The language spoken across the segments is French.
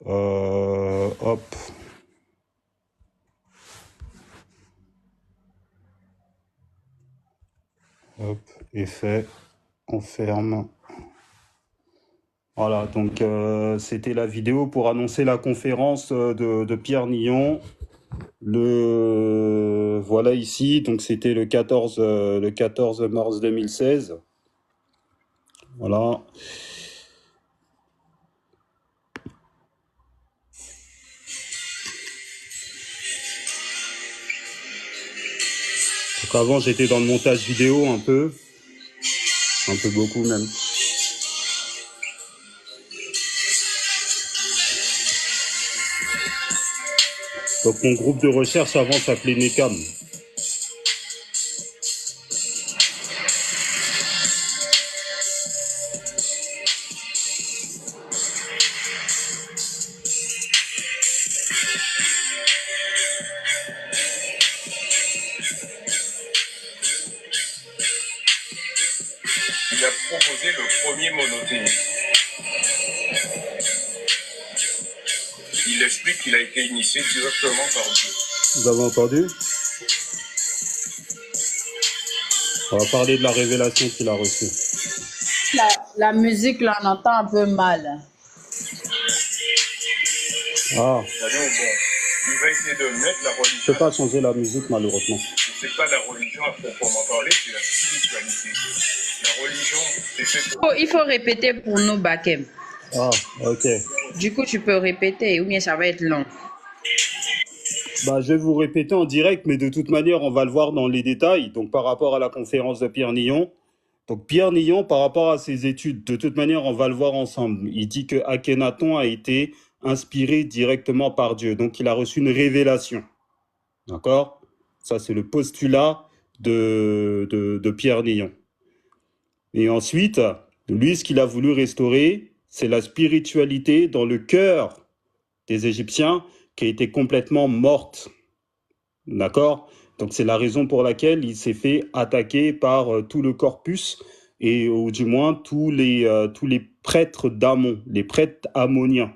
Hop, hop, effet, on ferme. Voilà, donc c'était la vidéo pour annoncer la conférence de Pierre Nillon. Voilà ici, donc c'était le 14 mars 2016. Voilà. Donc avant, j'étais dans le montage vidéo un peu beaucoup même. Donc mon groupe de recherche avant s'appelait NECAM. Il a proposé le premier monothéisme. Il explique qu'il a été initié directement par Dieu. Vous avez entendu? On va parler de la révélation qu'il a reçue. La musique, là, on entend un peu mal. Ah. Il va essayer de mettre la religion. Je ne peux pas changer la musique, malheureusement. C'est pas la religion à proprement parler, c'est la spiritualité. La religion, c'est fait Oh, il faut répéter pour nous, Bakem. Ah, ok. Du coup, tu peux répéter, ou bien ça va être long. Bah, je vais vous répéter en direct, mais de toute manière, on va le voir dans les détails. Donc, par rapport à la conférence de Pierre Nillon. Donc, Pierre Nillon, par rapport à ses études, de toute manière, on va le voir ensemble. Il dit que Akhenaton a été inspiré directement par Dieu. Donc, il a reçu une révélation. D'accord? Ça, c'est le postulat de Pierre Nillon. Et ensuite, lui, ce qu'il a voulu restaurer, c'est la spiritualité dans le cœur des Égyptiens qui a été complètement morte. D'accord? Donc c'est la raison pour laquelle il s'est fait attaquer par tout le corpus, et ou du moins tous les prêtres d'Amon, les prêtres ammoniens.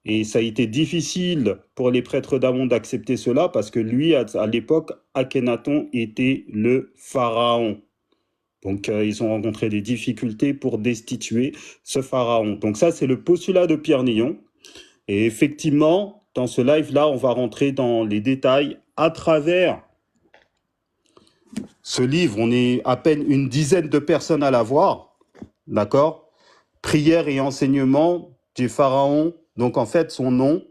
Et ça a été difficile pour les prêtres d'Amon d'accepter cela parce que lui, à l'époque, Akhenaton était le pharaon. Donc ils ont rencontré des difficultés pour destituer ce pharaon. Donc ça, c'est le postulat de Pierre Nillon. Et effectivement, dans ce live-là, on va rentrer dans les détails à travers ce livre. On est à peine une dizaine de personnes à l'avoir, d'accord? Prière et enseignement du pharaon. Donc en fait, son nom,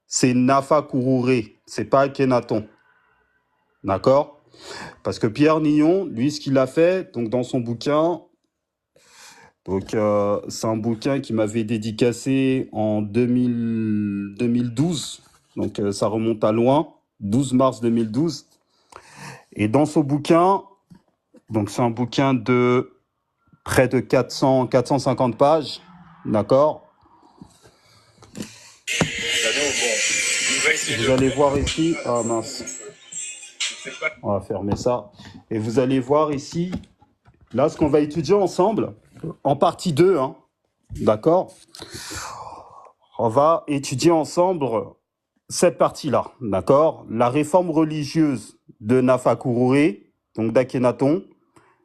c'est Nafakururé. C'est pas Akhenaton, d'accord? Parce que Pierre Nillon, lui, ce qu'il a fait, donc dans son bouquin, donc c'est un bouquin qui m'avait dédicacé en 2012. Donc ça remonte à loin, 12 mars 2012. Et dans ce bouquin, donc c'est un bouquin de près de 450 pages, d'accord? Vous allez voir ici, ah mince, on va fermer ça. Et vous allez voir ici, là ce qu'on va étudier ensemble, en partie 2, hein, d'accord? On va étudier ensemble cette partie-là, d'accord? La réforme religieuse de Nafakururé, donc d'Akhenaton,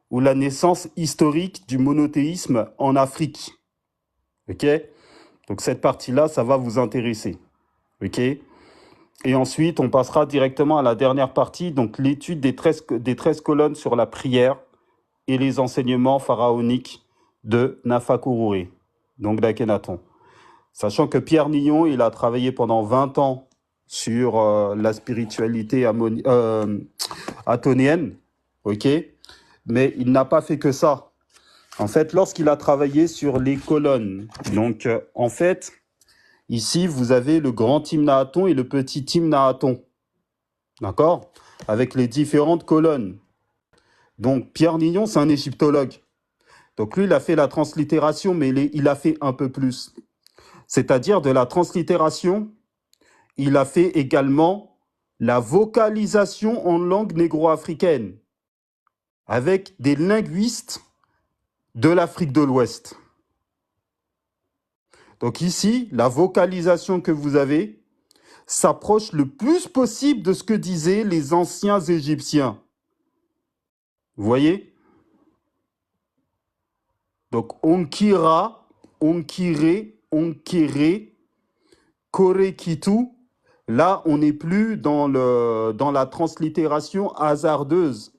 ou la naissance historique du monothéisme en Afrique. Ok? Donc cette partie-là, ça va vous intéresser. Ok? Et ensuite, on passera directement à la dernière partie, donc l'étude des 13 colonnes sur la prière et les enseignements pharaoniques de Nafakururé, donc d'Akhenaton. Sachant que Pierre Nillon, il a travaillé pendant 20 ans sur la spiritualité atonienne, ok? Mais il n'a pas fait que ça. En fait, lorsqu'il a travaillé sur les colonnes, donc en fait, ici, vous avez le grand hymne à Aton et le petit hymne à Aton, d'accord? Avec les différentes colonnes. Donc, Pierre Nillon, c'est un égyptologue. Donc, lui, il a fait la translittération, mais il a fait un peu plus. C'est-à-dire de la translittération, il a fait également la vocalisation en langue négro-africaine avec des linguistes de l'Afrique de l'Ouest. Donc ici, la vocalisation que vous avez s'approche le plus possible de ce que disaient les anciens Égyptiens. Vous voyez? Donc onkira, onkire, onkere, korekitu. Là, on n'est plus dans la translittération hasardeuse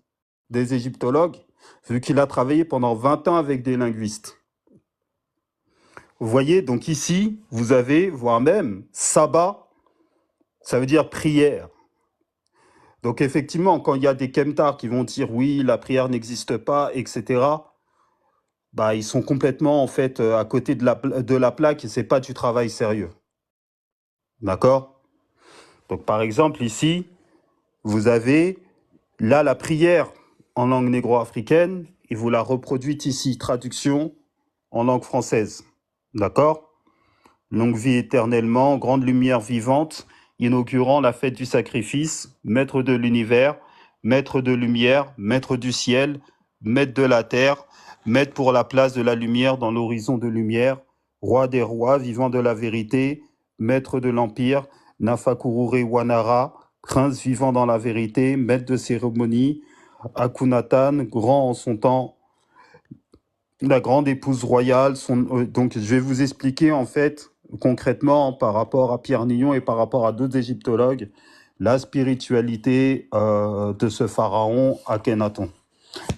des égyptologues, vu qu'il a travaillé pendant 20 ans avec des linguistes. Vous voyez, donc ici, vous avez, voire même, sabbat, ça veut dire prière. Donc effectivement, quand il y a des kemtars qui vont dire oui, la prière n'existe pas, etc., bah, ils sont complètement en fait à côté de la plaque et c'est pas du travail sérieux. D'accord? Donc par exemple, ici, vous avez là la prière en langue négro-africaine et vous la reproduite ici, traduction en langue française. D'accord? Longue vie éternellement, grande lumière vivante, inaugurant la fête du sacrifice, maître de l'univers, maître de lumière, maître du ciel, maître de la terre, maître pour la place de la lumière dans l'horizon de lumière, roi des rois, vivant de la vérité, maître de l'empire, Nafakurure Wanara, prince vivant dans la vérité, maître de cérémonie, Akunatan, grand en son temps, la grande épouse royale. Donc je vais vous expliquer en fait concrètement par rapport à Pierre Nillon et par rapport à d'autres égyptologues la spiritualité de ce pharaon Akhenaton.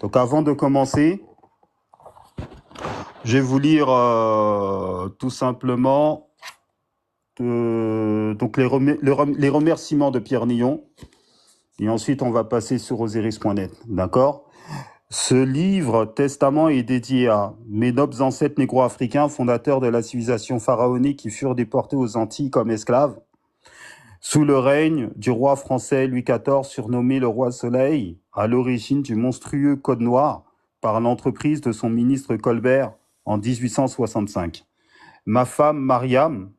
Donc avant de commencer, je vais vous lire tout simplement donc les remerciements de Pierre Nillon et ensuite on va passer sur Osiris.net, d'accord? Ce livre, Testament, est dédié à mes nobles ancêtres négro-africains, fondateurs de la civilisation pharaonique qui furent déportés aux Antilles comme esclaves, sous le règne du roi français Louis XIV, surnommé le roi Soleil, à l'origine du monstrueux Code Noir, par l'entreprise de son ministre Colbert en 1865. Ma femme Mariam,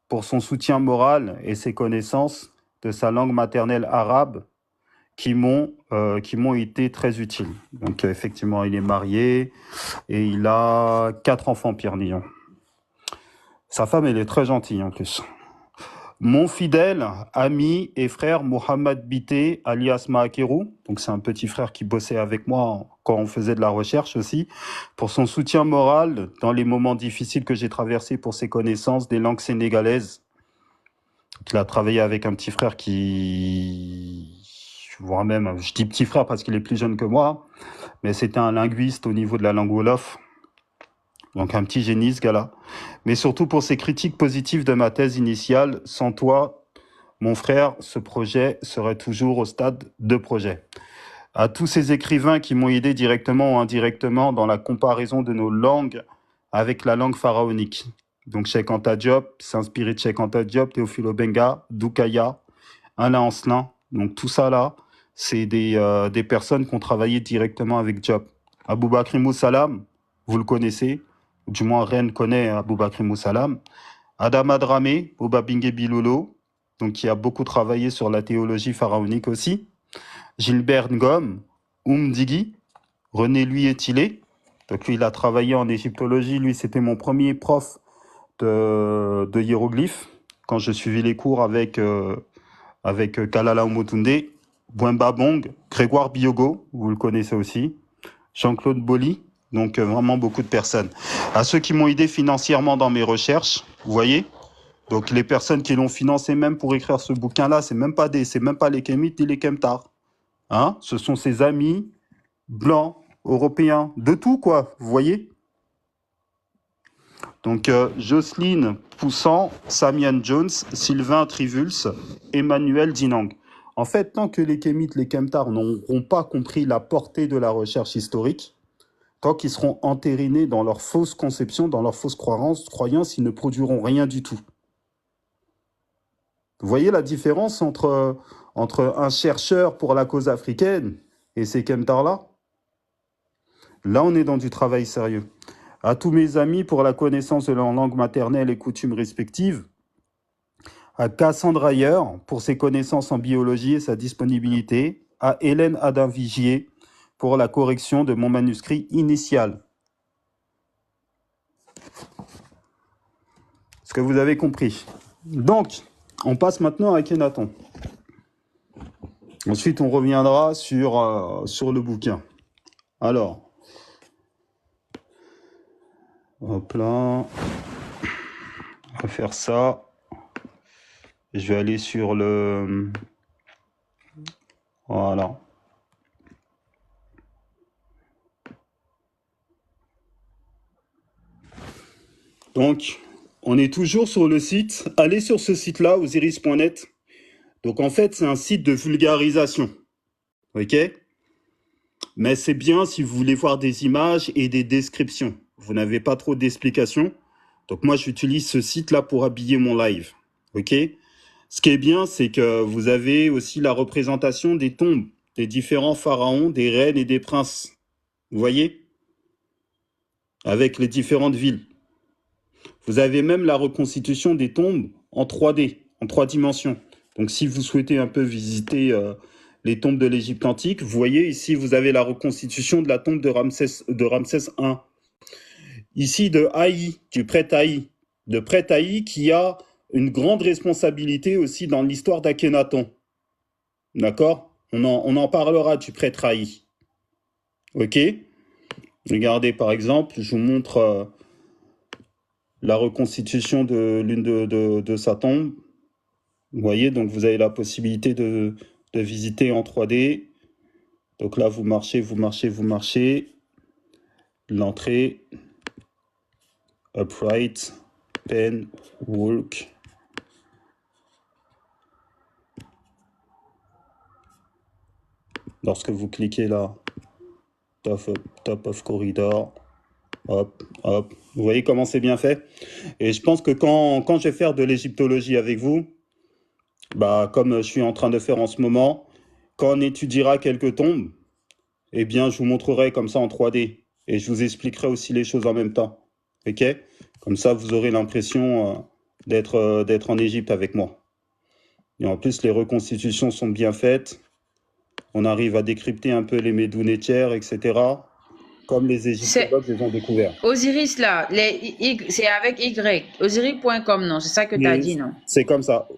pour son soutien moral et ses connaissances de sa langue maternelle arabe, qui m'ont été très utiles. Donc effectivement, il est marié et il a 4 enfants, Pierre Nillon. Sa femme, elle est très gentille en plus. Mon fidèle ami et frère Mohamed Bité, alias Maakerou, donc c'est un petit frère qui bossait avec moi quand on faisait de la recherche aussi, pour son soutien moral dans les moments difficiles que j'ai traversés pour ses connaissances des langues sénégalaises. Il a travaillé avec un petit frère voire même, je dis petit frère parce qu'il est plus jeune que moi, mais c'était un linguiste au niveau de la langue Wolof. Donc un petit génie, ce gars-là. Mais surtout pour ses critiques positives de ma thèse initiale. Sans toi, mon frère, ce projet serait toujours au stade de projet. À tous ces écrivains qui m'ont aidé directement ou indirectement dans la comparaison de nos langues avec la langue pharaonique. Donc Cheikh Anta Diop, s'inspirer de Cheikh Anta Diop, Théophile Obenga, Doukaya, Alain Ancelin. Donc tout ça là, c'est des personnes qui ont travaillé directement avec Diop. Aboubakry Moussalam, vous le connaissez, du moins Rennes connaît Aboubakry Moussalam. Adama Dramé, Obabingé Bilolo, donc qui a beaucoup travaillé sur la théologie pharaonique aussi. Gilbert Ngom, Digui, René Louis Etilé. Donc lui, il a travaillé en égyptologie. Lui, c'était mon premier prof de hiéroglyphes quand je suivis les cours avec Kalala Omotunde. Bouemba Bong, Grégoire Biogo, vous le connaissez aussi. Jean-Claude Bolly, donc vraiment beaucoup de personnes. À ceux qui m'ont aidé financièrement dans mes recherches, vous voyez, donc les personnes qui l'ont financé même pour écrire ce bouquin-là, c'est même pas les Kémites ni les Kemtars. Hein, ce sont ses amis blancs, européens, de tout quoi, vous voyez. Donc Jocelyne Poussant, Samian Jones, Sylvain Trivulse, Emmanuel Dinang. En fait, tant que les Kémites, les Kemtars n'auront pas compris la portée de la recherche historique, tant qu'ils seront entérinés dans leur fausse conception, dans leur fausse croyance, ils ne produiront rien du tout. Vous voyez la différence entre un chercheur pour la cause africaine et ces Kemtars-là? Là, on est dans du travail sérieux. À tous mes amis pour la connaissance de leur langue maternelle et coutumes respectives, à Cassandre Ayer pour ses connaissances en biologie et sa disponibilité, à Hélène Adin-Vigier pour la correction de mon manuscrit initial. ce que vous avez compris. Donc, on passe maintenant à Akhenaton. Ensuite, on reviendra sur le bouquin. Alors, hop là, on va faire ça. Je vais aller sur le... Voilà. Donc, on est toujours sur le site. Allez sur ce site-là, osiris.net. Donc, en fait, c'est un site de vulgarisation. OK? Mais c'est bien si vous voulez voir des images et des descriptions. Vous n'avez pas trop d'explications. Donc, moi, j'utilise ce site-là pour habiller mon live. OK? Ce qui est bien, c'est que vous avez aussi la représentation des tombes, des différents pharaons, des reines et des princes. Vous voyez? Avec les différentes villes. Vous avez même la reconstitution des tombes en 3D, en 3 dimensions. Donc, si vous souhaitez un peu visiter les tombes de l'Égypte antique, vous voyez ici, vous avez la reconstitution de la tombe de Ramsès I. Ici, de Haï, du prêtre Haï. De prêtre Haï qui a une grande responsabilité aussi dans l'histoire d'Akhenaton. D'accord? On en parlera du prêtre Haï. OK? Regardez, par exemple, je vous montre la reconstitution de l'une de sa tombe. Vous voyez, donc vous avez la possibilité de visiter en 3D. Donc là, vous marchez, vous marchez, vous marchez. L'entrée, upright, pen, walk. Lorsque vous cliquez là, top of corridor, hop, hop. Vous voyez comment c'est bien fait? Et je pense que quand je vais faire de l'égyptologie avec vous, bah, comme je suis en train de faire en ce moment, quand on étudiera quelques tombes, eh bien, je vous montrerai comme ça en 3D. Et je vous expliquerai aussi les choses en même temps. OK? Comme ça, vous aurez l'impression d'être en Égypte avec moi. Et en plus, les reconstitutions sont bien faites. On arrive à décrypter un peu les Médoune-Etchers, etc. Comme les égyptologues les ont découverts. Osiris, là, c'est avec Y. Osiris.com, non? C'est ça que tu as dit, non? C'est comme ça.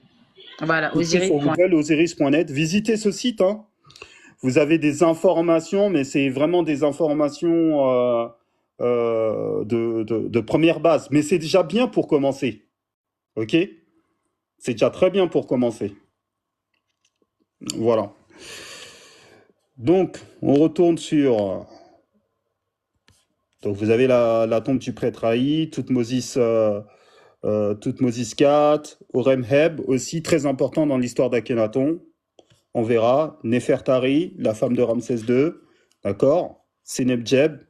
Voilà, Osiris.net. Osiris.net. Visitez ce site, hein. Vous avez des informations, mais c'est vraiment des informations de première base. Mais c'est déjà bien pour commencer. OK? C'est déjà très bien pour commencer. Voilà. Donc, on retourne sur... Donc, vous avez la tombe du prêtre Haï, Toutmosis IV, Horemheb, aussi très important dans l'histoire d'Akhenaton. On verra. Nefertari, la femme de Ramsès II. D'accord? Senebjeb,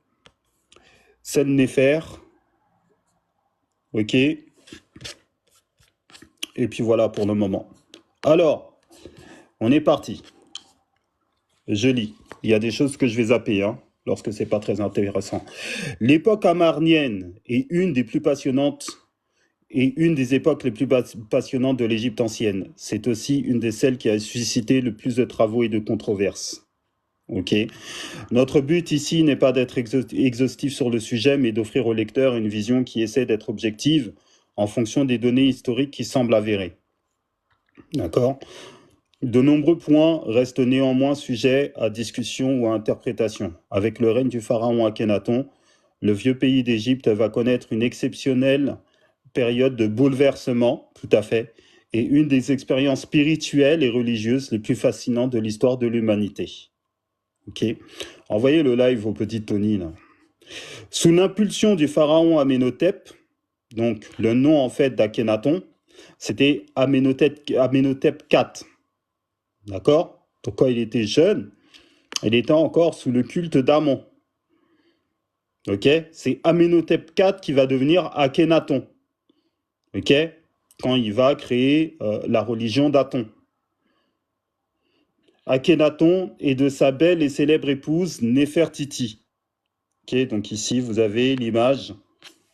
Sennefer. OK? Et puis voilà pour le moment. Alors, on est parti. Je lis. Il y a des choses que je vais zapper, hein, lorsque c'est pas très intéressant. L'époque amarnienne est une des plus passionnantes et une des époques les plus passionnantes de l'Égypte ancienne. C'est aussi une de celles qui a suscité le plus de travaux et de controverses. Ok. Notre but ici n'est pas d'être exhaustif sur le sujet, mais d'offrir au lecteur une vision qui essaie d'être objective en fonction des données historiques qui semblent avérées. D'accord? De nombreux points restent néanmoins sujets à discussion ou à interprétation. Avec le règne du pharaon Akhenaton, le vieux pays d'Égypte va connaître une exceptionnelle période de bouleversement, tout à fait, et une des expériences spirituelles et religieuses les plus fascinantes de l'histoire de l'humanité. Ok. Envoyez le live au petit Tony, là. Sous l'impulsion du pharaon Amenhotep, donc le nom en fait d'Akhenaton, c'était Amenhotep IV. D'accord? Donc quand il était jeune, il était encore sous le culte d'Amon. Ok? C'est Amenhotep IV qui va devenir Akhenaton. Ok? Quand il va créer la religion d'Aton. Akhenaton est de sa belle et célèbre épouse Néfertiti. Ok? Donc ici, vous avez l'image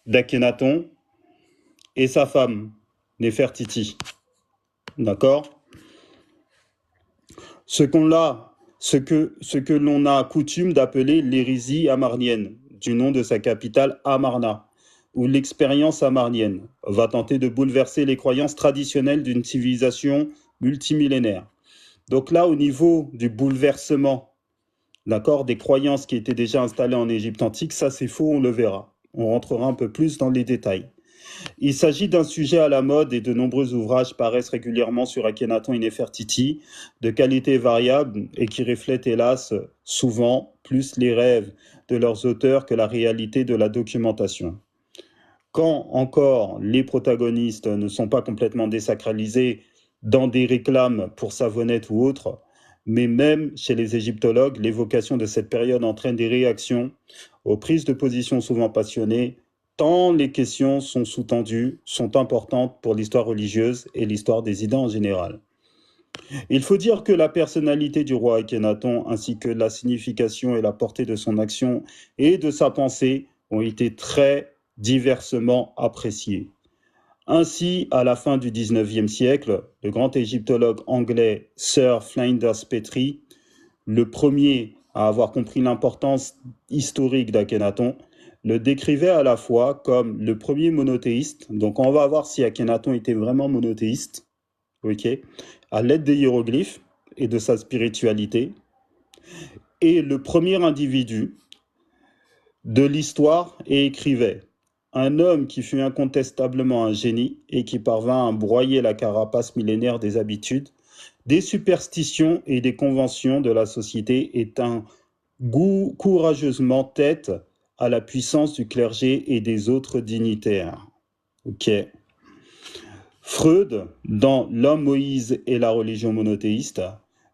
d'Akhenaton et sa femme, Néfertiti. D'accord? Ce que l'on a coutume d'appeler l'hérésie amarnienne, du nom de sa capitale Amarna. où l'expérience amarnienne va tenter de bouleverser les croyances traditionnelles d'une civilisation multimillénaire. Donc là, au niveau du bouleversement, d'accord, des croyances qui étaient déjà installées en Égypte antique, ça c'est faux, on le verra. On rentrera un peu plus dans les détails. Il s'agit d'un sujet à la mode et de nombreux ouvrages paraissent régulièrement sur Akhenaton et Nefertiti, de qualité variable et qui reflètent hélas souvent plus les rêves de leurs auteurs que la réalité de la documentation. Quand encore les protagonistes ne sont pas complètement désacralisés dans des réclames pour savonnettes ou autres, mais même chez les égyptologues, l'évocation de cette période entraîne des réactions aux prises de position souvent passionnées, tant les questions sont sous-tendues, sont importantes pour l'histoire religieuse et l'histoire des idées en général. Il faut dire que la personnalité du roi Akhenaton, ainsi que la signification et la portée de son action et de sa pensée, ont été très diversement appréciées. Ainsi, à la fin du XIXe siècle, le grand égyptologue anglais Sir Flinders Petrie, le premier à avoir compris l'importance historique d'Akhenaton, le décrivait à la fois comme le premier monothéiste. Donc on va voir si Akhenaton était vraiment monothéiste, ok, à l'aide des hiéroglyphes et de sa spiritualité, et le premier individu de l'histoire et écrivait: un homme qui fut incontestablement un génie et qui parvint à broyer la carapace millénaire des habitudes, des superstitions et des conventions de la société, est un courageusement tête à la puissance du clergé et des autres dignitaires. Ok. Freud, dans L'homme Moïse et la religion monothéiste,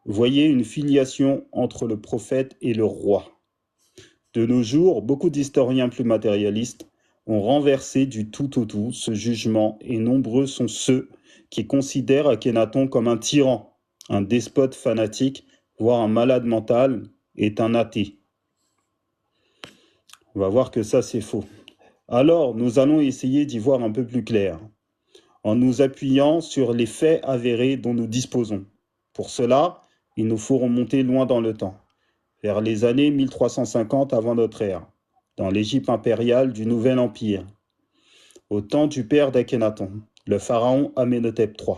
voyait une filiation entre le prophète et le roi. De nos jours, beaucoup d'historiens plus matérialistes ont renversé du tout au tout ce jugement et nombreux sont ceux qui considèrent Akhenaton comme un tyran, un despote fanatique, voire un malade mental, est un athée. On va voir que ça c'est faux. Alors, nous allons essayer d'y voir un peu plus clair, en nous appuyant sur les faits avérés dont nous disposons. Pour cela, il nous faut remonter loin dans le temps, vers les années 1350 avant notre ère, dans l'Égypte impériale du Nouvel Empire, au temps du père d'Akhenaton, le pharaon Amenhotep III.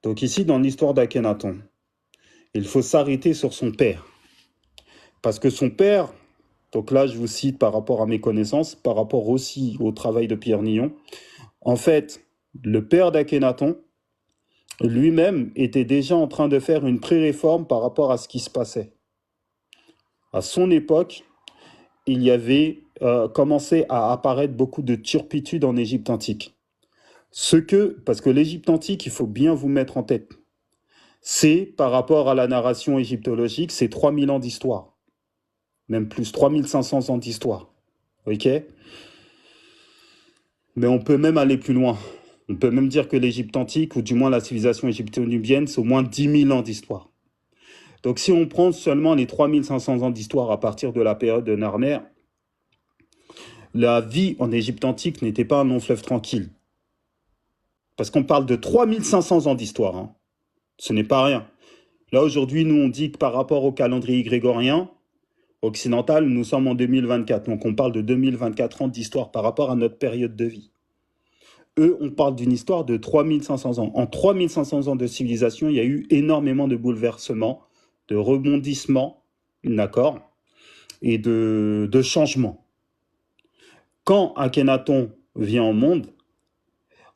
Donc ici, dans l'histoire d'Akhenaton, il faut s'arrêter sur son père. Parce que son père, donc là je vous cite par rapport à mes connaissances, par rapport aussi au travail de Pierre Nillon, en fait, le père d'Akhenaton lui-même était déjà en train de faire une pré-réforme par rapport à ce qui se passait. À son époque, il y avait commencé à apparaître beaucoup de turpitudes en Égypte antique. Parce que l'Égypte antique, il faut bien vous mettre en tête, c'est par rapport à la narration égyptologique, c'est 3000 ans d'histoire. Même plus, 3500 ans d'histoire. Ok? Mais on peut même aller plus loin. On peut même dire que l'Égypte antique, ou du moins la civilisation égypto-nubienne, c'est au moins 10 000 ans d'histoire. Donc si on prend seulement les 3500 ans d'histoire à partir de la période de Narmer, la vie en Égypte antique n'était pas un long fleuve tranquille. Parce qu'on parle de 3500 ans d'histoire. Hein. Ce n'est pas rien. Là, aujourd'hui, nous, on dit que par rapport au calendrier grégorien occidental, nous sommes en 2024. Donc, on parle de 2024 ans d'histoire par rapport à notre période de vie. Eux, on parle d'une histoire de 3500 ans. En 3500 ans de civilisation, il y a eu énormément de bouleversements, de rebondissements, d'accord, et de changements. Quand Akhenaton vient au monde,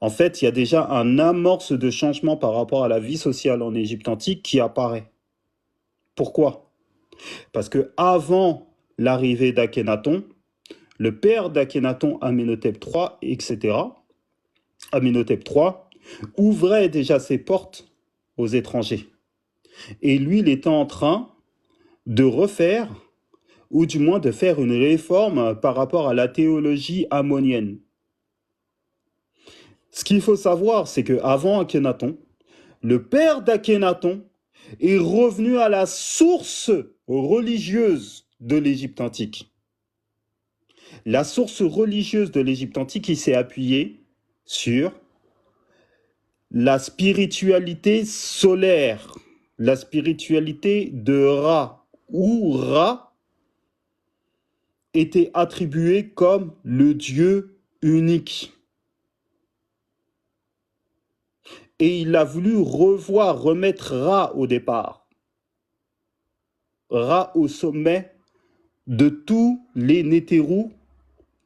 en fait, il y a déjà un amorce de changement par rapport à la vie sociale en Égypte antique qui apparaît. Pourquoi ? Parce que avant l'arrivée d'Akhenaton, le père d'Akhenaton, Amenhotep III, etc., Amenhotep III, ouvrait déjà ses portes aux étrangers. Et lui, il était en train de refaire, ou du moins de faire une réforme par rapport à la théologie ammonienne. Ce qu'il faut savoir, c'est qu'avant Akhenaton, le père d'Akhenaton est revenu à la source religieuse de l'Égypte antique. La source religieuse de l'Égypte antique, il s'est appuyé sur la spiritualité solaire, la spiritualité de Ra, où Ra était attribué comme le dieu unique. Et il a voulu remettre Ra au départ. Ra au sommet de tous les Nétérous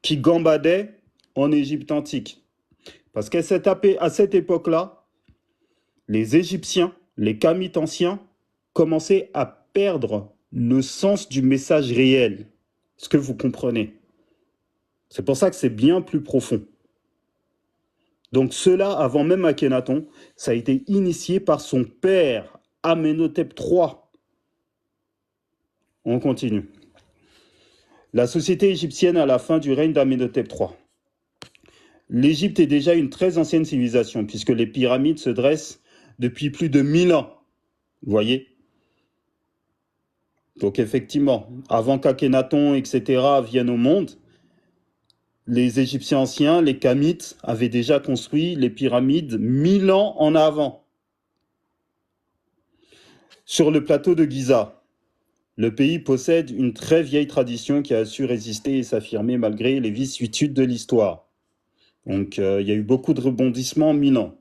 qui gambadaient en Égypte antique. Parce qu'à cette époque-là, les Égyptiens, les Kamites anciens, commençaient à perdre le sens du message réel. Est-ce que vous comprenez? C'est pour ça que c'est bien plus profond. Donc cela, avant même Akhenaton, ça a été initié par son père, Amenhotep III. On continue. La société égyptienne à la fin du règne d'Amenhotep III. L'Égypte est déjà une très ancienne civilisation, puisque les pyramides se dressent depuis plus de 1000 ans. Vous voyez? Donc effectivement, avant qu'Akhenaton, etc. viennent au monde, les Égyptiens anciens, les Kamites, avaient déjà construit les pyramides 1000 ans en avant. Sur le plateau de Giza, le pays possède une très vieille tradition qui a su résister et s'affirmer malgré les vicissitudes de l'histoire. Donc il y a eu beaucoup de rebondissements en 1000 ans.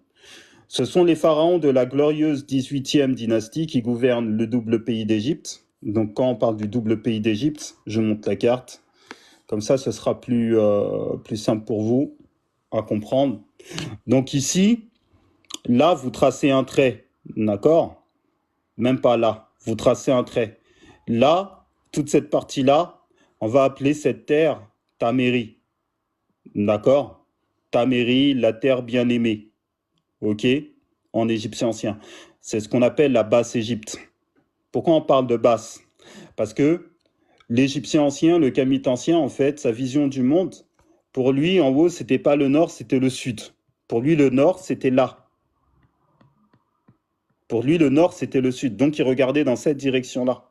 Ce sont les pharaons de la glorieuse 18e dynastie qui gouvernent le double pays d'Égypte. Donc quand on parle du double pays d'Égypte, je monte la carte. Comme ça, ce sera plus simple pour vous à comprendre. Donc ici, là, vous tracez un trait, d'accord? Même pas là, vous tracez un trait. Là, toute cette partie-là, on va appeler cette terre Taméri, d'accord? Taméri, la terre bien-aimée, ok? En égyptien ancien. C'est ce qu'on appelle la basse Égypte. Pourquoi on parle de basse? Parce que l'Égyptien ancien, le Kamite ancien, en fait, sa vision du monde, pour lui, en haut, c'était pas le nord, c'était le sud. Pour lui, le nord, c'était là. Pour lui, le nord, c'était le sud. Donc, il regardait dans cette direction-là.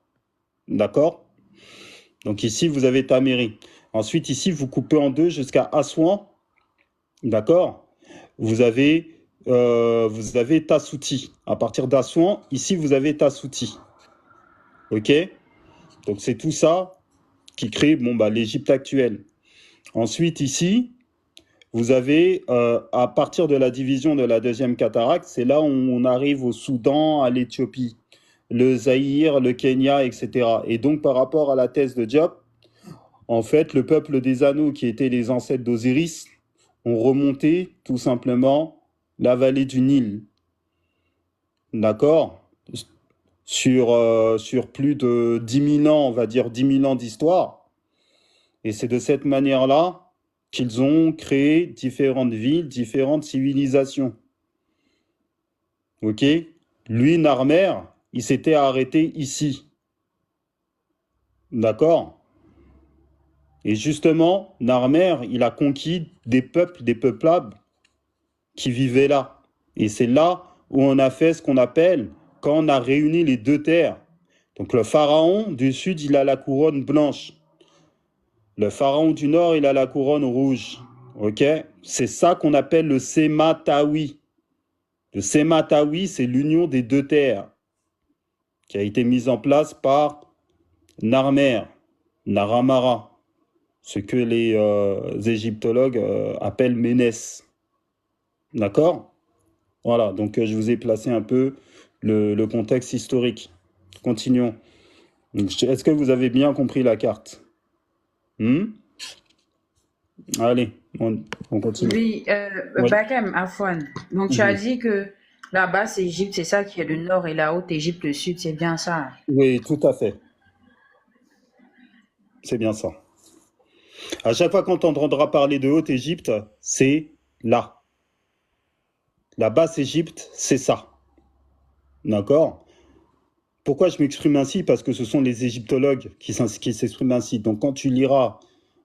D'accord? Donc, ici, vous avez Taméri. Ensuite, ici, vous coupez en deux jusqu'à Assouan. D'accord? Vous avez Tassouti. À partir d'Assouan, ici, vous avez Tassouti. OK? Donc, c'est tout ça qui crée l'Égypte actuelle. Ensuite, ici, vous avez, à partir de la division de la deuxième cataracte, c'est là où on arrive au Soudan, à l'Éthiopie, le Zaïre, le Kenya, etc. Et donc, par rapport à la thèse de Diop, en fait, le peuple des anneaux, qui étaient les ancêtres d'Osiris, ont remonté tout simplement la vallée du Nil. D'accord? Sur plus de 10 000 ans, on va dire 10 000 ans d'histoire. Et c'est de cette manière-là qu'ils ont créé différentes villes, différentes civilisations. Ok? Lui, Narmer, il s'était arrêté ici. D'accord? Et justement, Narmer, il a conquis des peuples, des peuplades qui vivaient là. Et c'est là où on a fait ce qu'on appelle, quand on a réuni les deux terres. Donc le pharaon du sud, il a la couronne blanche. Le pharaon du nord, il a la couronne rouge. Ok? C'est ça qu'on appelle le Sematawi. Le Sematawi, c'est l'union des deux terres qui a été mise en place par Narmer, Naramara, ce que les égyptologues appellent Ménès. D'accord? Voilà, donc je vous ai placé un peu le contexte historique. Continuons. Est-ce que vous avez bien compris la carte? Allez, on continue. Oui, Oui. Bakem, Afwan. Donc, tu as dit que la basse Égypte, c'est ça qui est le nord et la haute Égypte, le sud, c'est bien ça. Oui, tout à fait. C'est bien ça. À chaque fois qu'on entendra parler de Haute-Égypte, c'est là. La basse Égypte, c'est ça. D'accord? Pourquoi je m'exprime ainsi? Parce que ce sont les égyptologues qui s'expriment ainsi. Donc quand tu liras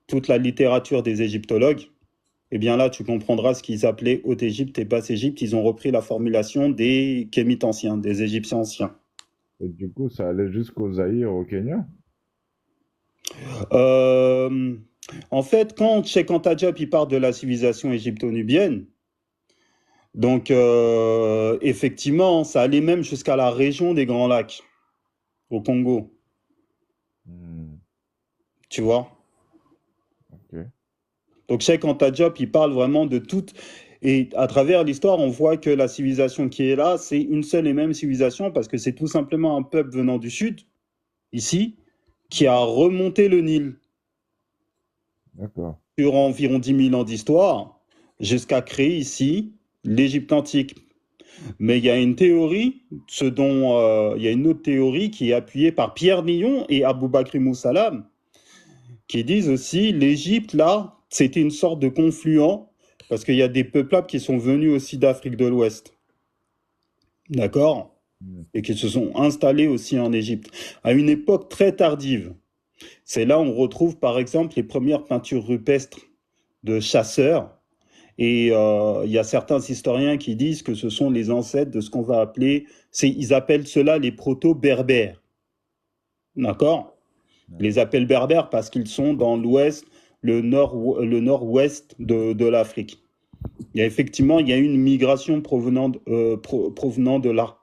toute la littérature des égyptologues, eh bien là, tu comprendras ce qu'ils appelaient Haute-Égypte et Basse-Égypte. Ils ont repris la formulation des Kémites anciens, des Égyptiens anciens. Et du coup, ça allait jusqu'au Zaïre, au Kenya? En fait, quand Cheikh Anta Diop il part de la civilisation égypto-nubienne, donc effectivement, ça allait même jusqu'à la région des Grands Lacs, au Congo, tu vois. Ok. Donc Cheikh Anta Diop, il parle vraiment de toute... Et à travers l'histoire, on voit que la civilisation qui est là, c'est une seule et même civilisation parce que c'est tout simplement un peuple venant du sud, ici, qui a remonté le Nil D'accord. sur environ 10 000 ans d'histoire jusqu'à créer ici l'Égypte antique. Mais il y a une théorie, il y a une autre théorie qui est appuyée par Pierre Nyon et Aboubakry Moussalam, qui disent aussi l'Égypte, là, c'était une sorte de confluent, parce qu'il y a des peuplades qui sont venus aussi d'Afrique de l'Ouest, d'accord? Mm. Et qui se sont installés aussi en Égypte, à une époque très tardive. C'est là où on retrouve, par exemple, les premières peintures rupestres de chasseurs. Et il y a certains historiens qui disent que ce sont les ancêtres de ce qu'on va appeler, ils appellent cela les proto-berbères. D'accord? Ils les appellent berbères parce qu'ils sont dans l'ouest, le nord-ouest de l'Afrique. Il y a effectivement une migration provenant de là.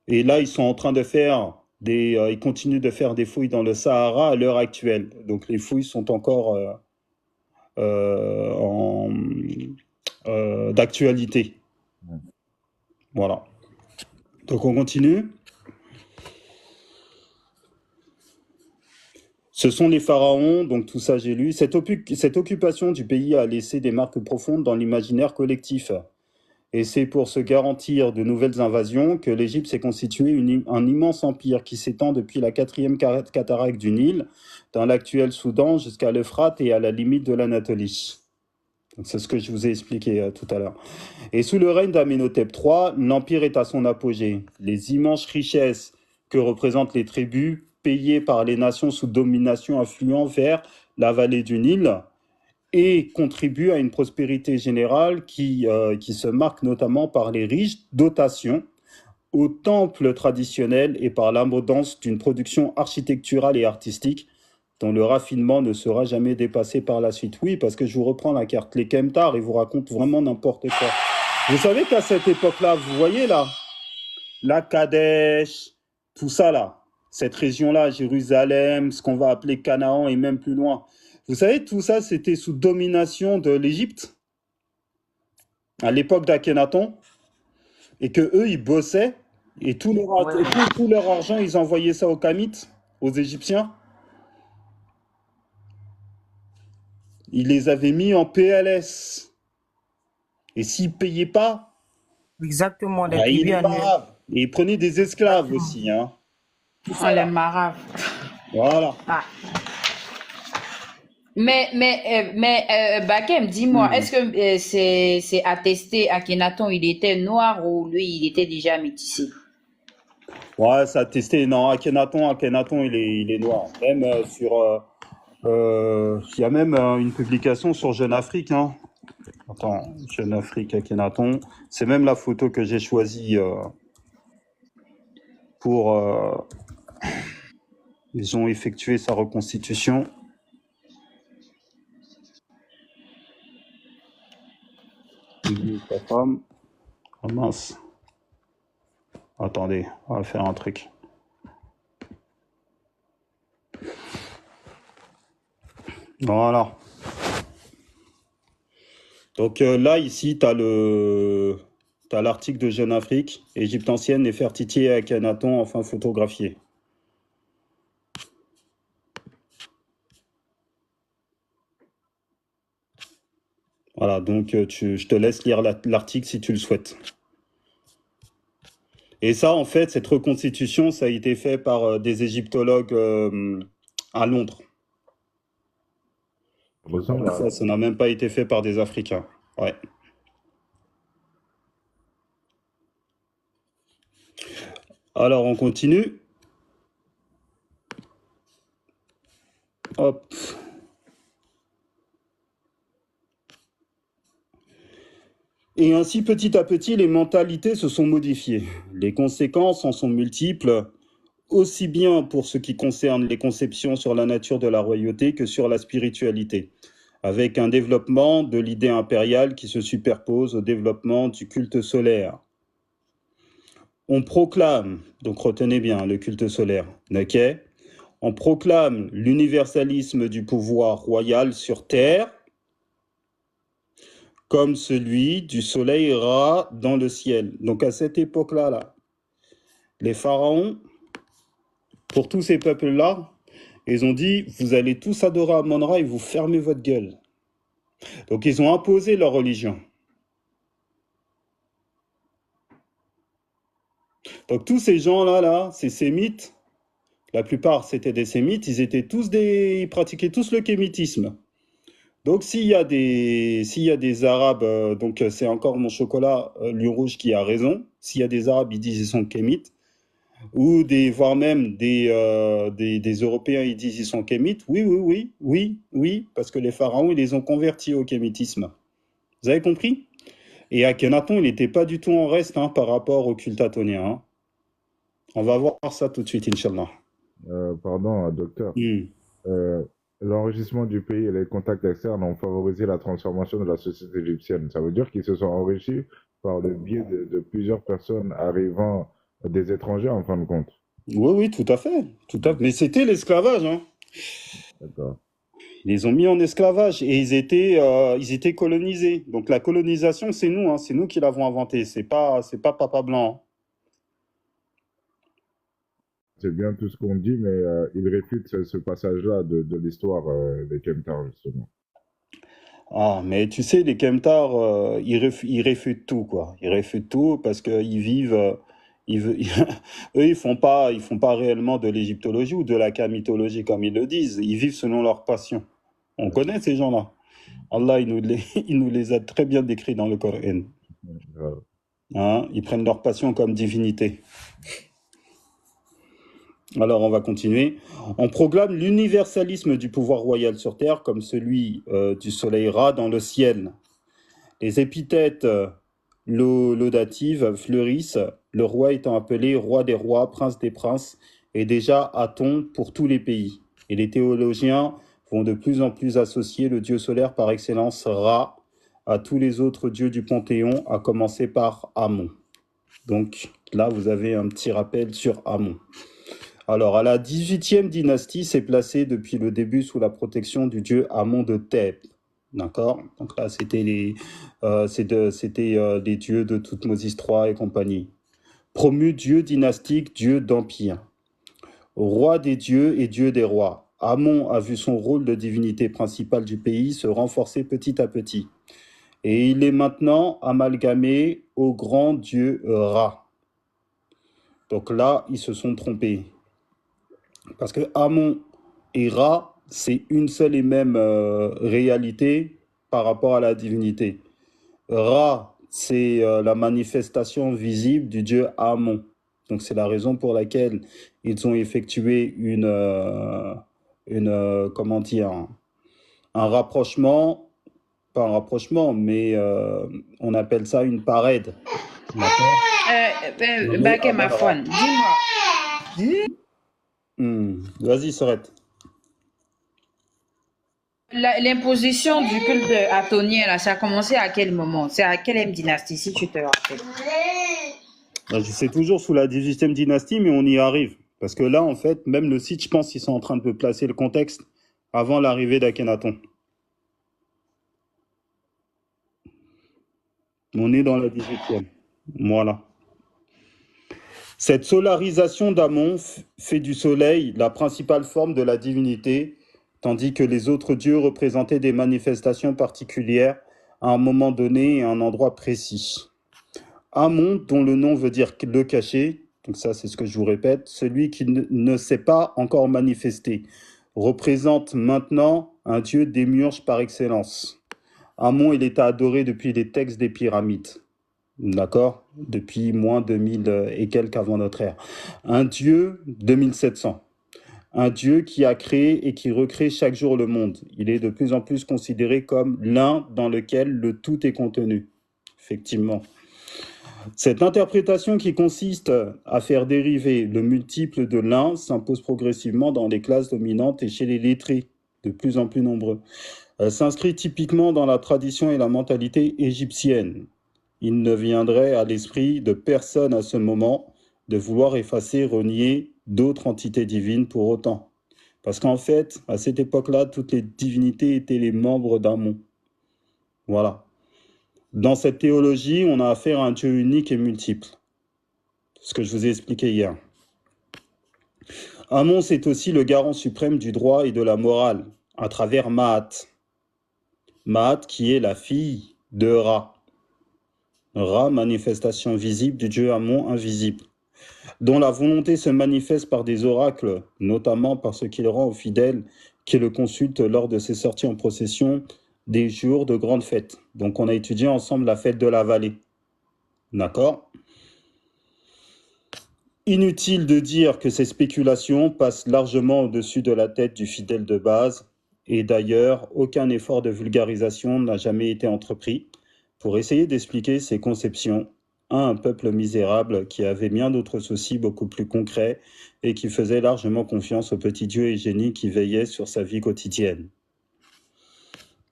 Et là, ils sont en train de faire ils continuent de faire des fouilles dans le Sahara à l'heure actuelle. Donc les fouilles sont encore d'actualité. Mm. Voilà. Donc on continue. Ce sont les pharaons, donc tout ça j'ai lu. Cette occupation du pays a laissé des marques profondes dans l'imaginaire collectif. Et c'est pour se garantir de nouvelles invasions que l'Égypte s'est constituée un immense empire qui s'étend depuis la 4e cataracte du Nil, dans l'actuel Soudan, jusqu'à l'Euphrate et à la limite de l'Anatolie. C'est ce que je vous ai expliqué tout à l'heure. Et sous le règne d'Amenhotep III, l'empire est à son apogée. Les immenses richesses que représentent les tribus payées par les nations sous domination affluent vers la vallée du Nil et contribuent à une prospérité générale qui se marque notamment par les riches dotations aux temples traditionnels et par l'abondance d'une production architecturale et artistique dont le raffinement ne sera jamais dépassé par la suite. Oui, parce que je vous reprends la carte. Les Kemtars, ils vous racontent vraiment n'importe quoi. Vous savez qu'à cette époque-là, vous voyez là, la Kadesh, tout ça là, cette région-là, Jérusalem, ce qu'on va appeler Canaan et même plus loin. Vous savez, tout ça, c'était sous domination de l'Égypte, à l'époque d'Akhenaton, et que eux, ils bossaient, et tout leur argent, ils envoyaient ça aux Kamites, aux Égyptiens. Ils les avaient mis en PLS. Et s'ils ne payaient pas, Exactement, les ils tribus les annuelles. maravent. Et ils prenaient des esclaves aussi. Hein. On les marave. Voilà. Ah. Bakem, dis-moi, est-ce que c'est attesté Akhenaton, il était noir ou lui, il était déjà métissé? Ouais, ça a testé. Non, Akhenaton, il est noir. Même il y a même une publication sur Jeune Afrique. Hein. Attends, Jeune Afrique, Akhenaton. C'est même la photo que j'ai choisie pour... ils ont effectué sa reconstitution. Sa femme. Oh mince. Attendez, on va faire un truc. Voilà. Donc là, ici, tu as l'article de Jeune Afrique, Égypte ancienne, Néfertiti et Akhenaton, enfin photographié. Voilà, donc je te laisse lire l'article si tu le souhaites. Et ça, en fait, cette reconstitution, ça a été fait par des égyptologues à Londres. Ça n'a même pas été fait par des Africains. Ouais. Alors, on continue. Hop. Et ainsi, petit à petit, les mentalités se sont modifiées. Les conséquences en sont multiples, aussi bien pour ce qui concerne les conceptions sur la nature de la royauté que sur la spiritualité, avec un développement de l'idée impériale qui se superpose au développement du culte solaire. On proclame, donc retenez bien le culte solaire, ok ? On proclame l'universalisme du pouvoir royal sur terre, comme celui du soleil Ra dans le ciel. Donc à cette époque-là, là, les pharaons, pour tous ces peuples-là, ils ont dit, vous allez tous adorer Amon-Ra et vous fermez votre gueule. Donc ils ont imposé leur religion. Donc tous ces gens-là, là, ces sémites, la plupart c'était des sémites, ils pratiquaient tous le kémitisme. Donc s'il y a des Arabes, donc c'est encore mon chocolat, Lion Rouge qui a raison, s'il y a des Arabes, ils disent qu'ils sont kémites, ou voire même des Européens, ils disent qu'ils sont kémites, oui, parce que les pharaons, ils les ont convertis au kémitisme. Vous avez compris? Et Akhenaton, il n'était pas du tout en reste hein, par rapport au culte athénien. Hein. On va voir ça tout de suite, Inch'Allah. Pardon, docteur. Euh, L'enrichissement du pays et les contacts externes ont favorisé la transformation de la société égyptienne. Ça veut dire qu'ils se sont enrichis par le biais de plusieurs personnes arrivant des étrangers, en fin de compte. Oui, tout à fait. Mais c'était l'esclavage. Hein. D'accord. Ils les ont mis en esclavage et ils étaient colonisés. Donc la colonisation, c'est nous, hein, c'est nous qui l'avons inventé. C'est pas Papa Blanc. Hein. C'est bien tout ce qu'on dit, mais il réfute ce passage-là de l'histoire des Kemtars, justement. Ah, mais tu sais, les Kemtars, ils réfutent tout, quoi. Ils réfutent tout parce qu'ils vivent. Eux, ils font pas réellement de l'égyptologie ou de la mythologie comme ils le disent. Ils vivent selon leur passion. On connaît ces gens-là. Allah, il nous les a très bien décrits dans le Coran. Grave. Hein, ils prennent leur passion comme divinité. Alors, on va continuer. On proclame l'universalisme du pouvoir royal sur terre comme celui du soleil Ra dans le ciel. Les épithètes laudatives fleurissent, le roi étant appelé roi des rois, prince des princes, et déjà Aton pour tous les pays. Et les théologiens vont de plus en plus associer le dieu solaire par excellence Ra à tous les autres dieux du Panthéon, à commencer par Amon. Donc là, vous avez un petit rappel sur Amon. Alors, à la 18e dynastie, s'est placé depuis le début sous la protection du dieu Amon de Thèbes. D'accord? Donc là, c'était les dieux de Toutmosis III et compagnie. Promu dieu dynastique, dieu d'empire. Roi des dieux et dieu des rois. Amon a vu son rôle de divinité principale du pays se renforcer petit à petit. Et il est maintenant amalgamé au grand dieu Ra. Donc là, ils se sont trompés. Parce que Amon et Ra, c'est une seule et même réalité par rapport à la divinité. Ra, c'est la manifestation visible du dieu Amon. Donc c'est la raison pour laquelle ils ont effectué comment dire, un rapprochement, pas un rapprochement, mais on appelle ça une parade. Baké Mafouane, dis-moi. Vas-y, Sorette. L'imposition du culte atonien, là, ça a commencé à quel moment? C'est à quelle dynastie, si tu te rappelles? Je sais toujours sous la 18e dynastie, mais on y arrive. Parce que là, en fait, même le site, je pense qu'ils sont en train de placer le contexte avant l'arrivée d'Akhenaton. On est dans la 18e. Voilà. Cette solarisation d'Amon fait du soleil la principale forme de la divinité, tandis que les autres dieux représentaient des manifestations particulières à un moment donné et à un endroit précis. Amon, dont le nom veut dire le caché, donc ça c'est ce que je vous répète, celui qui ne s'est pas encore manifesté, représente maintenant un dieu démiurge par excellence. Amon, il est adoré depuis les textes des pyramides. D'accord? Depuis moins 2000 et quelques avant notre ère. Un dieu 2700. Un dieu qui a créé et qui recrée chaque jour le monde. Il est de plus en plus considéré comme l'un dans lequel le tout est contenu. Effectivement. Cette interprétation qui consiste à faire dériver le multiple de l'un s'impose progressivement dans les classes dominantes et chez les lettrés, de plus en plus nombreux. Elle s'inscrit typiquement dans la tradition et la mentalité égyptienne. Il ne viendrait à l'esprit de personne à ce moment de vouloir effacer, renier d'autres entités divines pour autant. Parce qu'en fait, à cette époque-là, toutes les divinités étaient les membres d'Amon. Voilà. Dans cette théologie, on a affaire à un Dieu unique et multiple. Ce que je vous ai expliqué hier. Amon, c'est aussi le garant suprême du droit et de la morale, à travers Maat. Maat, qui est la fille de Ra. Ra, manifestation visible du Dieu Amon invisible, dont la volonté se manifeste par des oracles, notamment par ce qu'il rend aux fidèles qui le consultent lors de ses sorties en procession des jours de grandes fêtes. Donc on a étudié ensemble la fête de la vallée. D'accord ? Inutile de dire que ces spéculations passent largement au-dessus de la tête du fidèle de base, et d'ailleurs, aucun effort de vulgarisation n'a jamais été entrepris pour essayer d'expliquer ces conceptions à un peuple misérable qui avait bien d'autres soucis beaucoup plus concrets et qui faisait largement confiance au petit Dieu et génie qui veillait sur sa vie quotidienne.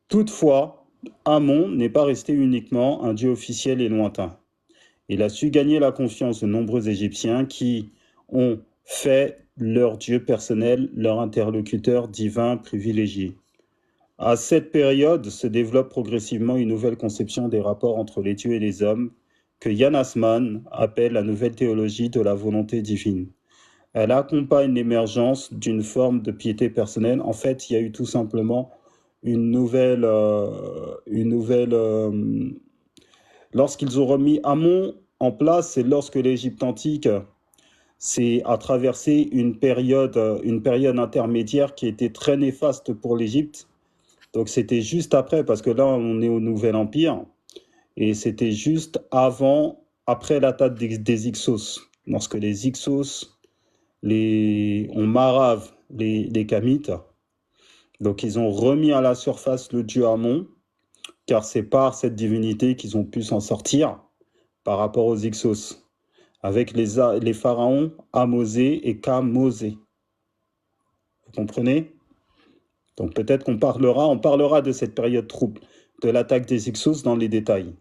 Toutefois, Amon n'est pas resté uniquement un dieu officiel et lointain. Il a su gagner la confiance de nombreux Égyptiens qui ont fait leur Dieu personnel, leur interlocuteur divin privilégié. À cette période se développe progressivement une nouvelle conception des rapports entre les dieux et les hommes que Jan Assmann appelle la nouvelle théologie de la volonté divine. Elle accompagne l'émergence d'une forme de piété personnelle. En fait, il y a eu tout simplement une nouvelle lorsqu'ils ont remis Amon en place, c'est lorsque l'Égypte antique a traversé une période intermédiaire qui était très néfaste pour l'Égypte. Donc c'était juste après, parce que là on est au Nouvel Empire, et c'était juste après l'attaque des Hyksos, lorsque les Hyksos on marave les Kamites. Donc ils ont remis à la surface le dieu Amon, car c'est par cette divinité qu'ils ont pu s'en sortir par rapport aux Hyksos, avec les pharaons Amosé et Kamosé. Vous comprenez? Donc peut-être on parlera de cette période trouble, de l'attaque des Hyksos dans les détails.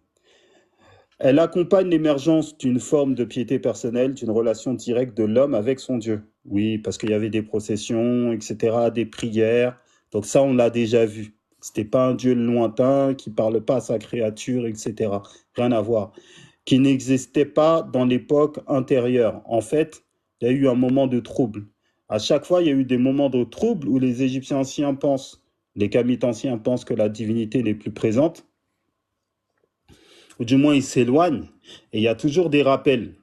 Elle accompagne l'émergence d'une forme de piété personnelle, d'une relation directe de l'homme avec son Dieu. Oui, parce qu'il y avait des processions, etc., des prières. Donc ça, on l'a déjà vu. C'était pas un Dieu lointain qui parle pas à sa créature, etc. Rien à voir. Qui n'existait pas dans l'époque antérieure. En fait, il y a eu un moment de trouble. À chaque fois, il y a eu des moments de trouble où les Égyptiens anciens pensent, les Kamites anciens pensent que la divinité n'est plus présente, ou du moins ils s'éloignent, et il y a toujours des rappels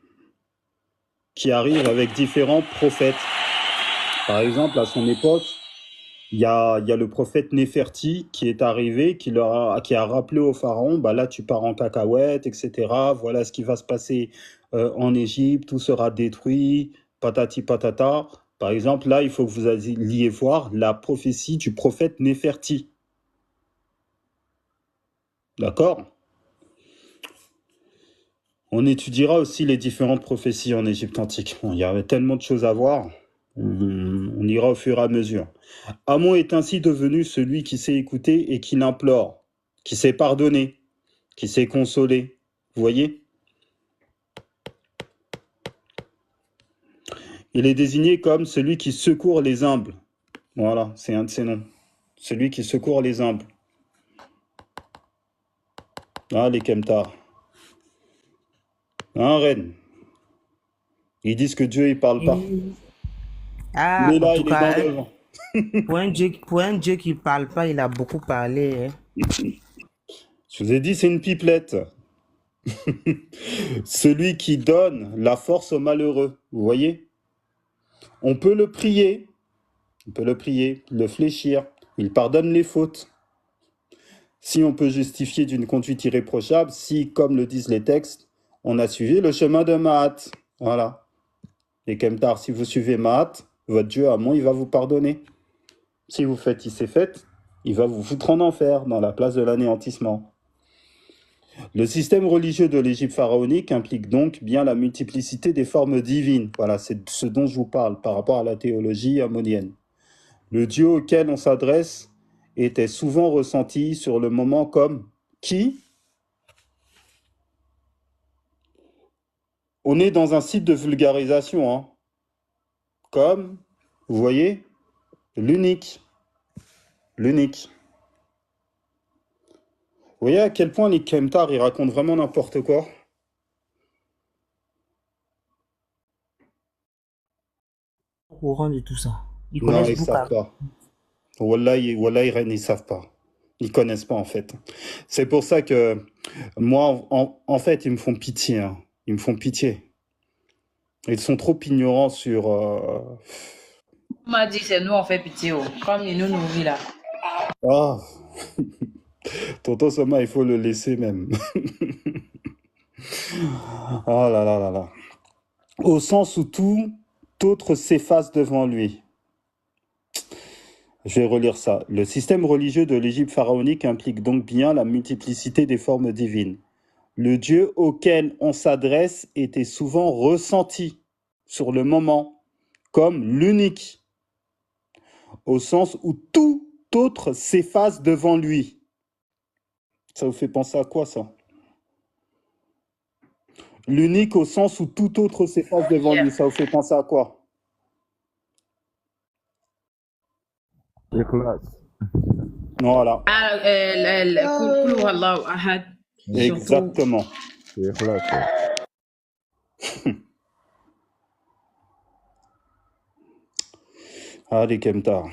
qui arrivent avec différents prophètes. Par exemple, à son époque, il y a le prophète Néferti qui est arrivé, qui a rappelé au pharaon, bah là tu pars en cacahuète, etc. Voilà ce qui va se passer en Égypte, tout sera détruit, patati patata. Par exemple, là, il faut que vous alliez voir la prophétie du prophète Néferti. D'accord? On étudiera aussi les différentes prophéties en Égypte antique. Bon, il y avait tellement de choses à voir. On ira au fur et à mesure. Amon est ainsi devenu celui qui sait écouter et qui l'implore, qui sait pardonner, qui sait consoler. Vous voyez? Il est désigné comme celui qui secourt les humbles. Voilà, c'est un de ses noms. Celui qui secourt les humbles. Ah, les Kemtars. Hein, Reine? Ils disent que Dieu, il parle pas. Ah, Il est en là, tout il est dans cas, le vent. pour un Dieu qui parle pas, il a beaucoup parlé. Je vous ai dit, c'est une pipelette. Celui qui donne la force aux malheureux. Vous voyez? On peut le prier, le fléchir. Il pardonne les fautes. Si on peut justifier d'une conduite irréprochable, si, comme le disent les textes, on a suivi le chemin de Mahat. Voilà. Et Kemtar, si vous suivez Mahat, votre Dieu Amon, il va vous pardonner. Si vous faites fait, il va vous foutre en enfer, dans la place de l'anéantissement. Le système religieux de l'Égypte pharaonique implique donc bien la multiplicité des formes divines. Voilà, c'est ce dont je vous parle par rapport à la théologie ammonienne. Le Dieu auquel on s'adresse était souvent ressenti sur le moment comme qui? On est dans un site de vulgarisation, hein. Comme, vous voyez, l'unique. voyez à quel point les Kemtar, ils racontent vraiment n'importe quoi? Au courant de tout ça. Ils Non, connaissent ils savent Boukhara. pas. Wallah, ils savent pas. Ils connaissent pas, en fait. C'est pour ça que, moi, en fait, ils me font pitié, hein. Ils me font pitié. Ils sont trop ignorants sur... On m'a dit, c'est nous, on fait pitié. Oh. Comme il nous vit là. Ah, tonton Soma, il faut le laisser même. Ah là là là là. Au sens où tout autre s'efface devant lui. Je vais relire ça. Le système religieux de l'Égypte pharaonique implique donc bien la multiplicité des formes divines. Le Dieu auquel on s'adresse était souvent ressenti sur le moment comme l'unique, au sens où tout autre s'efface devant lui. Ça vous fait penser à quoi, ça? L'unique au sens où tout autre s'efface devant lui, ça vous fait penser à quoi? Ikhlas. Voilà, Ah, Kul Huwallahu Ahad. Surtout, exactement. C'est Ikhlas. Ouais. Ah, les Kemtar.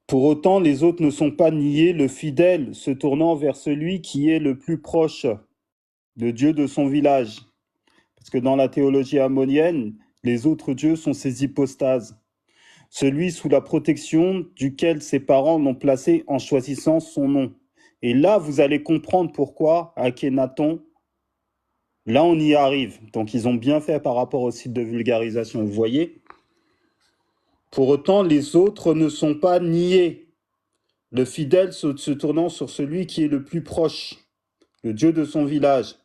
Pour autant, les autres ne sont pas niés, le fidèle se tournant vers celui qui est le plus proche, le Dieu de son village. Parce que dans la théologie ammonienne, les autres dieux sont ses hypostases. Celui sous la protection duquel ses parents l'ont placé en choisissant son nom. Et là, vous allez comprendre pourquoi Akhenaton, là on y arrive. Donc ils ont bien fait par rapport au site de vulgarisation, vous voyez. Pour autant, les autres ne sont pas niés. Le fidèle se tournant sur celui qui est le plus proche, le Dieu de son village,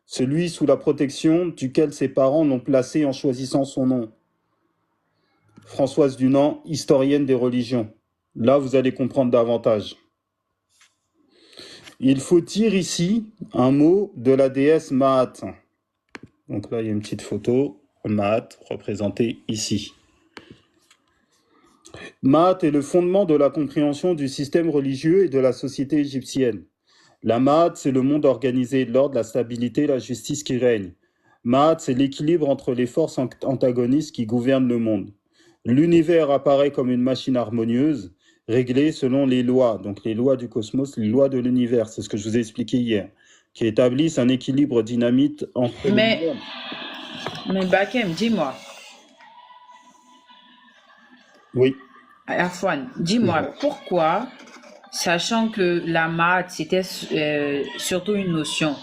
celui sous la protection duquel ses parents l'ont placé en choisissant son nom. Françoise Dunant, historienne des religions. Là, vous allez comprendre davantage. Il faut dire ici un mot de la déesse Maat. Donc là, il y a une petite photo, Maat, représentée ici. Maat est le fondement de la compréhension du système religieux et de la société égyptienne. La Maat, c'est le monde organisé, l'ordre, la stabilité, la justice qui règne. Maat, c'est l'équilibre entre les forces antagonistes qui gouvernent le monde. L'univers apparaît comme une machine harmonieuse, réglée selon les lois, donc les lois du cosmos, les lois de l'univers, c'est ce que je vous ai expliqué hier, qui établissent un équilibre dynamique entre mais Bakem, dis-moi, Oui. Afwan, dis-moi, pourquoi, sachant que la maths, c'était surtout une notion,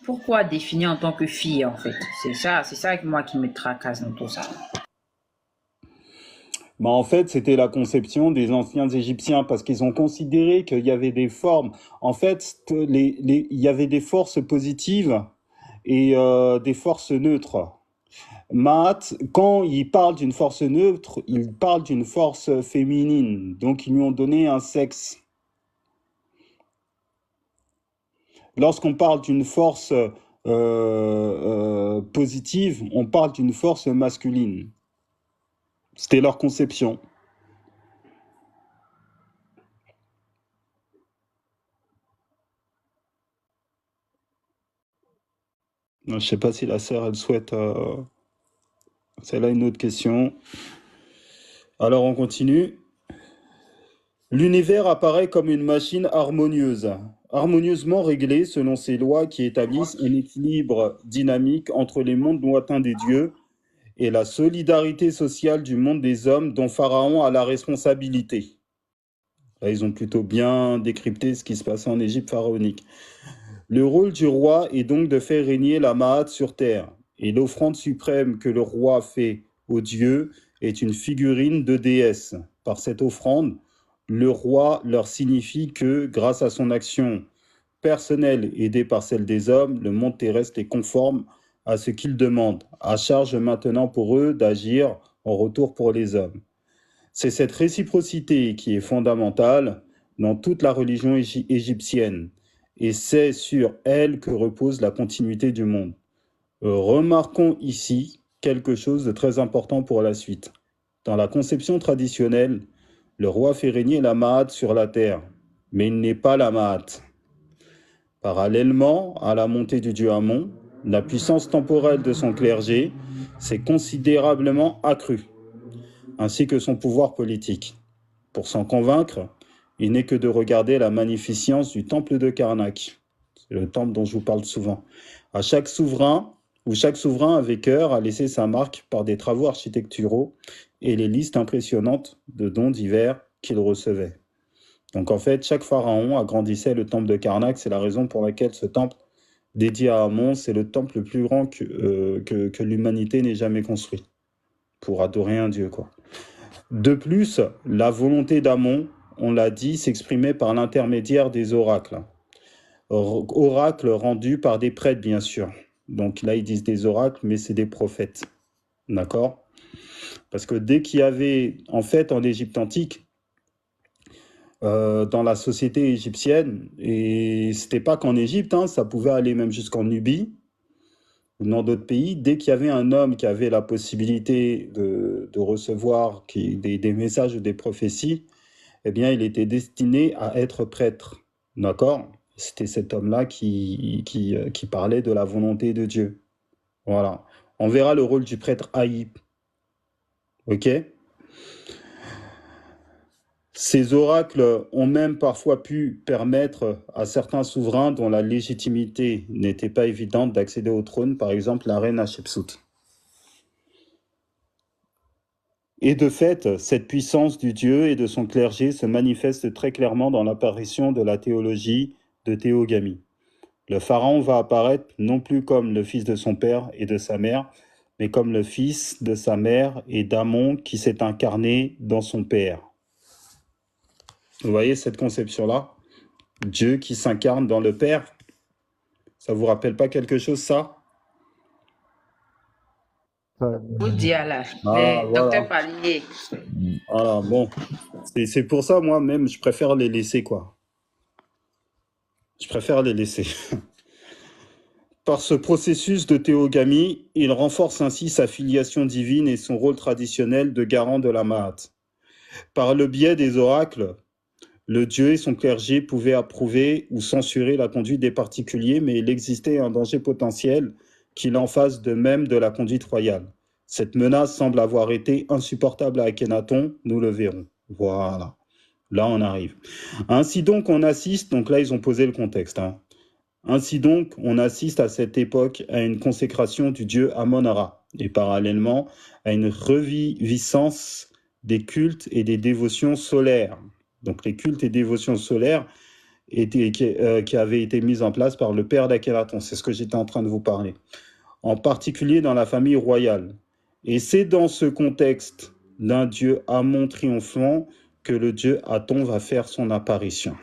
pourquoi définir en tant que fille, en fait? C'est ça moi qui me tracasse dans tout ça. Bah en fait, c'était la conception des anciens Égyptiens parce qu'ils ont considéré qu'il y avait des formes. En fait, il y avait des forces positives et des forces neutres. Maat, quand il parle d'une force neutre, il parle d'une force féminine. Donc, ils lui ont donné un sexe. Lorsqu'on parle d'une force positive, on parle d'une force masculine. C'était leur conception. Je ne sais pas si la sœur, elle souhaite... C'est là une autre question. Alors, on continue. L'univers apparaît comme une machine harmonieuse, harmonieusement réglée selon ces lois qui établissent un équilibre dynamique entre les mondes lointains des dieux et la solidarité sociale du monde des hommes dont Pharaon a la responsabilité. Là, ils ont plutôt bien décrypté ce qui se passait en Égypte pharaonique. Le rôle du roi est donc de faire régner la Maat sur terre, et l'offrande suprême que le roi fait aux dieux est une figurine de déesse. Par cette offrande, le roi leur signifie que, grâce à son action personnelle aidée par celle des hommes, le monde terrestre est conforme à ce qu'il demande. À charge maintenant pour eux d'agir en retour pour les hommes. C'est cette réciprocité qui est fondamentale dans toute la religion égyptienne, et c'est sur elle que repose la continuité du monde. Remarquons ici quelque chose de très important pour la suite. Dans la conception traditionnelle, le roi fait régner la Maat sur la terre. mais il n'est pas la Ma'at. Parallèlement à la montée du dieu Amon, la puissance temporelle de son clergé s'est considérablement accrue, ainsi que son pouvoir politique. Pour s'en convaincre, il n'est que de regarder la magnificence du temple de Karnak. C'est le temple dont je vous parle souvent. À chaque souverain, où chaque souverain avec cœur a laissé sa marque par des travaux architecturaux et les listes impressionnantes de dons divers qu'il recevait. Donc en fait, chaque pharaon agrandissait le temple de Karnak. C'est la raison pour laquelle ce temple dédié à Amon, c'est le temple le plus grand que l'humanité n'ait jamais construit, pour adorer un dieu, quoi. De plus, la volonté d'Amon, on l'a dit, s'exprimait par l'intermédiaire des oracles. Oracles rendus par des prêtres, bien sûr. Donc là, ils disent des oracles, mais c'est des prophètes. D'accord? Parce que dès qu'il y avait, en fait, en Égypte antique, dans la société égyptienne, et c'était pas qu'en Égypte, hein, ça pouvait aller même jusqu'en Nubie, ou dans d'autres pays, dès qu'il y avait un homme qui avait la possibilité de recevoir des messages ou des prophéties, eh bien, il était destiné à être prêtre. D'accord? C'était cet homme-là qui parlait de la volonté de Dieu. Voilà. On verra le rôle du prêtre Haïb. Ok? Ces oracles ont même parfois pu permettre à certains souverains dont la légitimité n'était pas évidente d'accéder au trône, par exemple la reine Hatshepsut. Et de fait, cette puissance du Dieu et de son clergé se manifeste très clairement dans l'apparition de la théologie de théogamie. Le pharaon va apparaître non plus comme le fils de son père et de sa mère, mais comme le fils de sa mère et d'Amon qui s'est incarné dans son père. Vous voyez cette conception-là? Dieu qui s'incarne dans le Père. Ça vous rappelle pas quelque chose, ça? Vous dire là, Ah, les voilà. docteurs Palier. Voilà, bon. C'est pour ça, moi-même, je préfère les laisser, quoi. Je préfère les laisser. Par ce processus de théogamie, il renforce ainsi sa filiation divine et son rôle traditionnel de garant de la Ma'at. Par le biais des oracles, le Dieu et son clergé pouvaient approuver ou censurer la conduite des particuliers, mais il existait un danger potentiel qu'il en fasse de même de la conduite royale. Cette menace semble avoir été insupportable à Akhenaton, nous le verrons. Voilà, là on arrive. Ainsi donc on assiste, donc là ils ont posé le contexte, hein. Ainsi donc on assiste à cette époque à une consécration du dieu Amon-Ra, et parallèlement à une reviviscence des cultes et des dévotions solaires. Donc les cultes et dévotions solaires qui avaient été mises en place par le père d'Akhenaton. C'est ce que j'étais en train de vous parler. En particulier dans la famille royale. Et c'est dans ce contexte d'un dieu Amon triomphant que le dieu Aton va faire son apparition.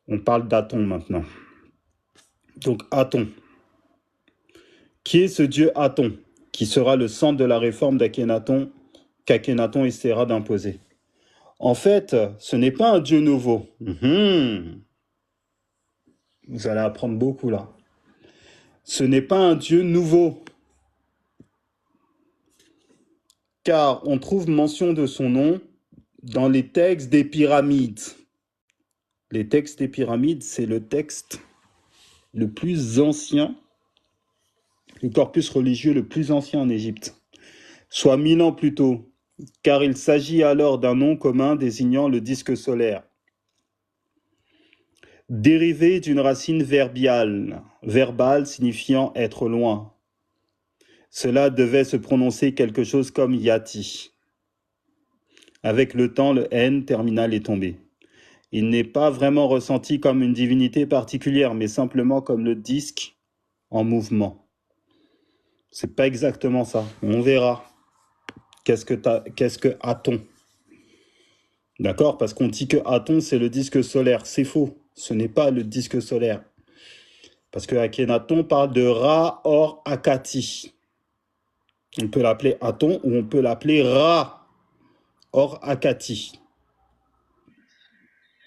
On parle d'Aton maintenant. Donc Aton. Qui est ce dieu Aton, qui sera le centre de la réforme d'Akhenaton qu'Akhenaton essaiera d'imposer? En fait, ce n'est pas un dieu nouveau. Vous allez apprendre beaucoup là. Ce n'est pas un dieu nouveau. Car on trouve mention de son nom dans les textes des pyramides. Les textes des pyramides, c'est le texte le plus ancien, le corpus religieux le plus ancien en Égypte, soit 1000 ans plus tôt, car il s'agit alors d'un nom commun désignant le disque solaire. Dérivé d'une racine verbale signifiant être loin. Cela devait se prononcer quelque chose comme Yati. Avec le temps, le N terminal est tombé. Il n'est pas vraiment ressenti comme une divinité particulière, mais simplement comme le disque en mouvement. C'est pas exactement ça. On verra. Qu'est-ce que Aton? D'accord? Parce qu'on dit que Aton, c'est le disque solaire. C'est faux. Ce n'est pas le disque solaire. Parce que Akhenaton parle de Ra-Or Akati. On peut l'appeler Aton ou on peut l'appeler Ra-Or Akati.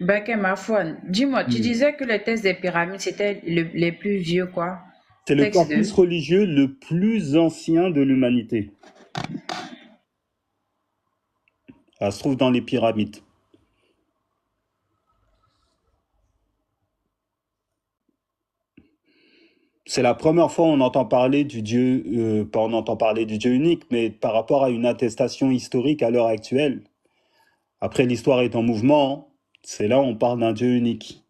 Mafouane, dis-moi, tu disais que les textes des pyramides, c'était les plus vieux, quoi? C'est le corpus religieux le plus ancien de l'humanité. Ça se trouve dans les pyramides. C'est la première fois on entend parler du Dieu, pas on entend parler du Dieu unique, mais par rapport à une attestation historique à l'heure actuelle. Après, l'histoire est en mouvement, hein, c'est là où on parle d'un Dieu unique.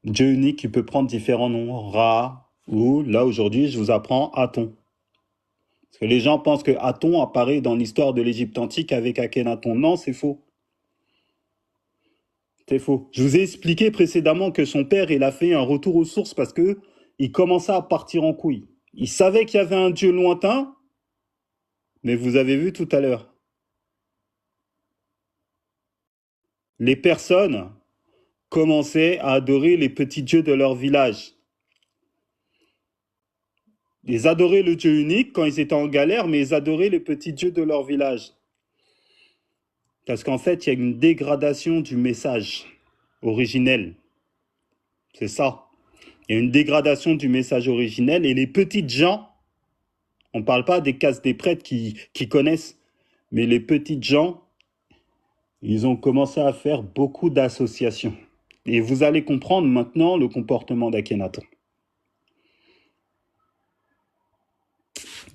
Dieu unique qui peut prendre différents noms, Ra, ou là aujourd'hui je vous apprends Aton. Parce que les gens pensent que Aton apparaît dans l'histoire de l'Égypte antique avec Akhenaton. Non, c'est faux. C'est faux. Je vous ai expliqué précédemment que son père, il a fait un retour aux sources parce que il commençait à partir en couille. Il savait qu'il y avait un Dieu lointain, mais vous avez vu tout à l'heure. Les personnes commençaient à adorer les petits dieux de leur village. Ils adoraient le Dieu unique quand ils étaient en galère, mais ils adoraient les petits dieux de leur village. Parce qu'en fait, il y a une dégradation du message originel. C'est ça. Il y a une dégradation du message originel et les petites gens, on ne parle pas des castes des prêtres qui connaissent, mais les petites gens, ils ont commencé à faire beaucoup d'associations. Et vous allez comprendre maintenant le comportement d'Akhenaton.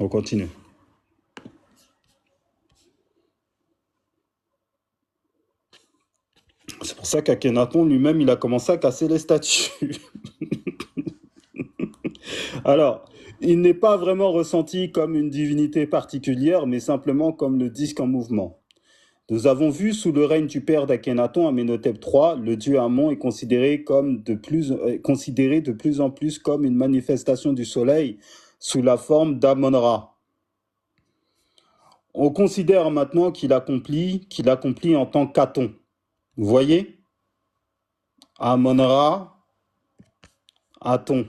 On continue. C'est pour ça qu'Akhenaton lui-même, il a commencé à casser les statues. Alors, il n'est pas vraiment ressenti comme une divinité particulière, mais simplement comme le disque en mouvement. Nous avons vu sous le règne du père d'Akhenaton, Amenhotep III, le dieu Amon est considéré de plus en plus comme une manifestation du soleil sous la forme d'Amon-Ra. On considère maintenant qu'il accomplit en tant qu'Aton. Vous voyez? Amon-Ra, Aton.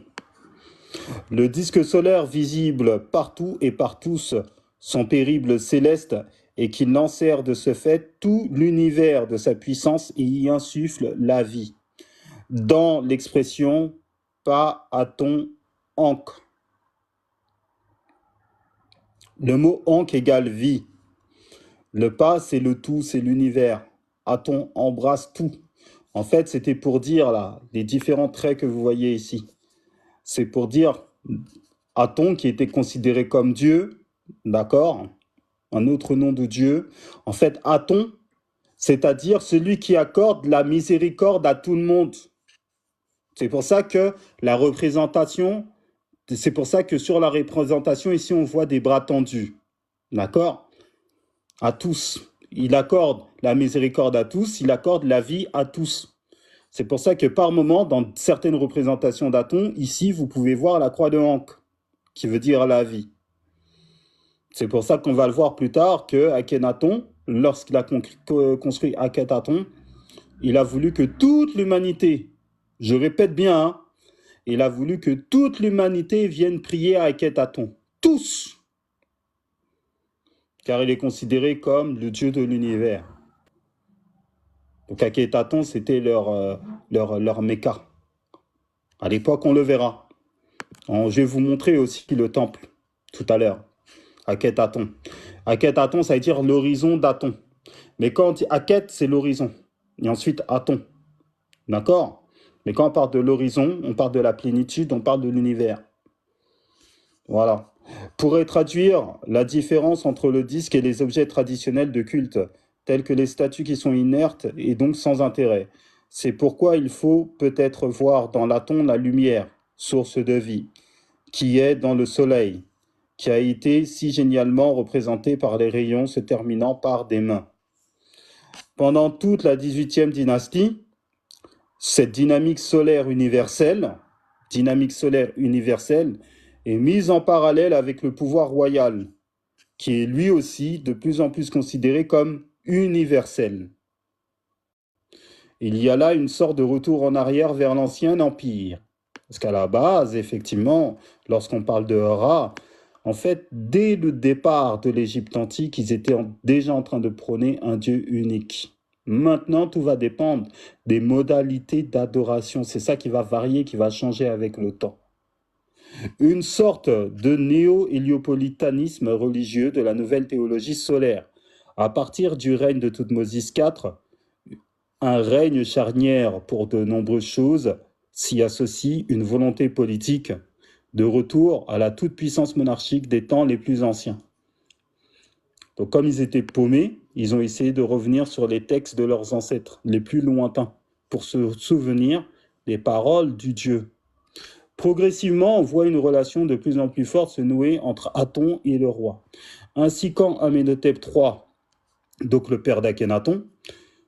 Le disque solaire visible partout et par tous, son périple céleste, et qu'il lancèrent de ce fait tout l'univers de sa puissance et y insuffle la vie. Dans l'expression pas Aton Ankh. Le mot Ankh égale vie. Le pas, c'est le tout, c'est l'univers. Aton embrasse tout. En fait, c'était pour dire là, les différents traits que vous voyez ici. C'est pour dire Aton qui était considéré comme Dieu, d'accord, un autre nom de Dieu. En fait, Aton, c'est-à-dire celui qui accorde la miséricorde à tout le monde. C'est pour ça que la représentation, c'est pour ça que sur la représentation, ici, on voit des bras tendus. D'accord? À tous. Il accorde la miséricorde à tous, il accorde la vie à tous. C'est pour ça que par moment, dans certaines représentations d'Aton, ici, vous pouvez voir la croix de Ankh, qui veut dire la vie. C'est pour ça qu'on va le voir plus tard que Akhenaton, lorsqu'il a construit Akhenaton, il a voulu que toute l'humanité, je répète bien, hein, il a voulu que toute l'humanité vienne prier à Akhenaton. Tous! Car il est considéré comme le dieu de l'univers. Donc Akhenaton, c'était leur Mecca. À l'époque, on le verra. Je vais vous montrer aussi le temple, tout à l'heure. Akhenaton. Akhenaton, ça veut dire l'horizon d'Aton. Mais quand on dit Akhet, c'est l'horizon. Et ensuite Aton. D'accord? Mais quand on parle de l'horizon, on parle de la plénitude, on parle de l'univers. Voilà. Pour traduire la différence entre le disque et les objets traditionnels de culte, tels que les statues qui sont inertes et donc sans intérêt. C'est pourquoi il faut peut-être voir dans l'Aton la lumière, source de vie, qui est dans le soleil, qui a été si génialement représenté par les rayons se terminant par des mains. Pendant toute la 18e dynastie, cette dynamique solaire universelle est mise en parallèle avec le pouvoir royal, qui est lui aussi de plus en plus considéré comme universel. Il y a là une sorte de retour en arrière vers l'ancien empire. Parce qu'à la base, effectivement, lorsqu'on parle de Ra, en fait, dès le départ de l'Égypte antique, ils étaient déjà en train de prôner un Dieu unique. Maintenant, tout va dépendre des modalités d'adoration. C'est ça qui va varier, qui va changer avec le temps. Une sorte de néo-héliopolitanisme religieux de la nouvelle théologie solaire. À partir du règne de Thoutmôsis IV, un règne charnière pour de nombreuses choses, s'y associe une volonté politique de retour à la toute-puissance monarchique des temps les plus anciens. Donc comme ils étaient paumés, ils ont essayé de revenir sur les textes de leurs ancêtres les plus lointains pour se souvenir des paroles du Dieu. Progressivement, on voit une relation de plus en plus forte se nouer entre Aton et le roi. Ainsi, quand Amenhotep III, donc le père d'Akhenaton,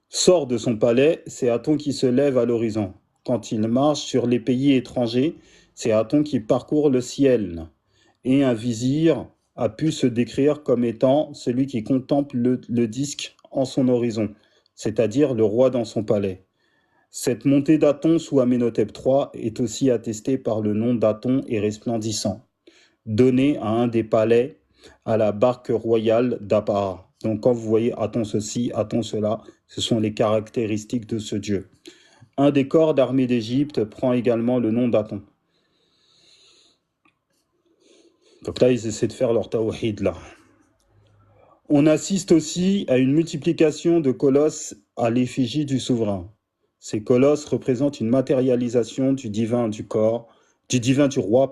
sort de son palais, c'est Aton qui se lève à l'horizon. Quand il marche sur les pays étrangers, c'est Aton qui parcourt le ciel. Et un vizir a pu se décrire comme étant celui qui contemple le disque en son horizon, c'est-à-dire le roi dans son palais. Cette montée d'Aton sous Amenhotep III est aussi attestée par le nom d'Aton et resplendissant, donné à un des palais à la barque royale d'Apara. Donc quand vous voyez Aton ceci, Aton cela, ce sont les caractéristiques de ce dieu. Un des corps d'armée d'Égypte prend également le nom d'Aton. Donc là, ils essaient de faire leur tawhid là. On assiste aussi à une multiplication de colosses à l'effigie du souverain. Ces colosses représentent une matérialisation du divin du roi,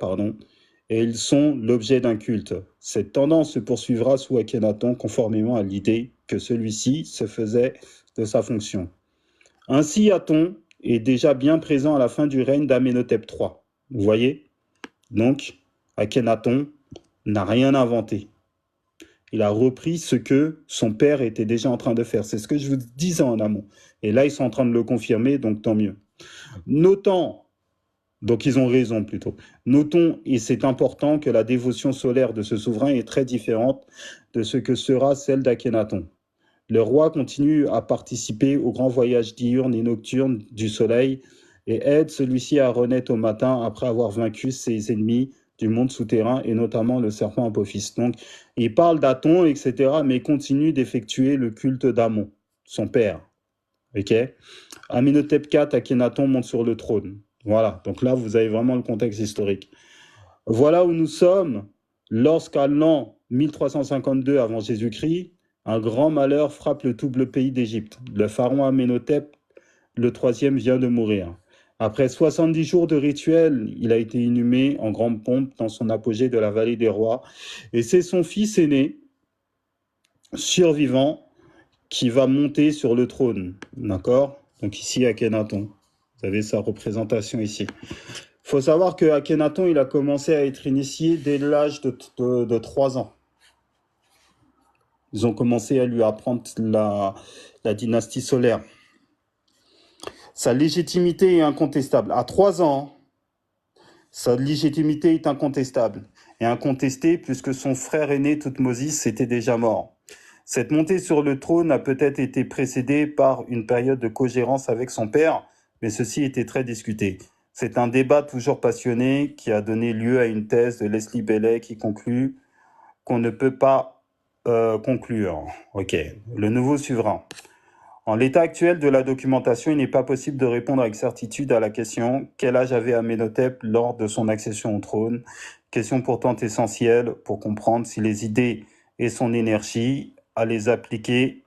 et ils sont l'objet d'un culte. Cette tendance se poursuivra sous Akhenaton conformément à l'idée que celui-ci se faisait de sa fonction. Ainsi, Aton est déjà bien présent à la fin du règne d'Amenhotep III. Vous voyez? Donc, Akhenaton n'a rien inventé. Il a repris ce que son père était déjà en train de faire. C'est ce que je vous disais en amont. Et là, ils sont en train de le confirmer, donc tant mieux. Notons, donc ils ont raison plutôt. Notons, et c'est important, que la dévotion solaire de ce souverain est très différente de ce que sera celle d'Akhenaton. Le roi continue à participer au grand voyage diurne et nocturne du soleil et aide celui-ci à renaître au matin après avoir vaincu ses ennemis du monde souterrain et notamment le serpent Apophis. Donc, il parle d'Aton, etc., mais continue d'effectuer le culte d'Amon, son père. Ok. Amenhotep IV, Akhenaton monte sur le trône. Voilà. Donc là, vous avez vraiment le contexte historique. Voilà où nous sommes lorsqu'à l'an 1352 avant Jésus-Christ, un grand malheur frappe le double pays d'Égypte. Le pharaon Amenhotep, le troisième, vient de mourir. Après 70 jours de rituel, il a été inhumé en grande pompe dans son apogée de la vallée des rois. Et c'est son fils aîné, survivant, qui va monter sur le trône. D'accord? Donc ici, Akhenaton. Vous avez sa représentation ici. Il faut savoir que Akhenaton, il a commencé à être initié dès l'âge de 3 ans. Ils ont commencé à lui apprendre la dynastie solaire. Sa légitimité est incontestable. À 3 ans, sa légitimité est incontestable. Et incontestée puisque son frère aîné, Thoutmôsis, était déjà mort. Cette montée sur le trône a peut-être été précédée par une période de cogérance avec son père, mais ceci était très discuté. C'est un débat toujours passionné qui a donné lieu à une thèse de Leslie Bailey qui conclut qu'on ne peut pas conclure. Ok, le nouveau souverain. En l'état actuel de la documentation, il n'est pas possible de répondre avec certitude à la question « Quel âge avait Amenhotep lors de son accession au trône ?» Question pourtant essentielle pour comprendre si les idées et son énergie à les appliquer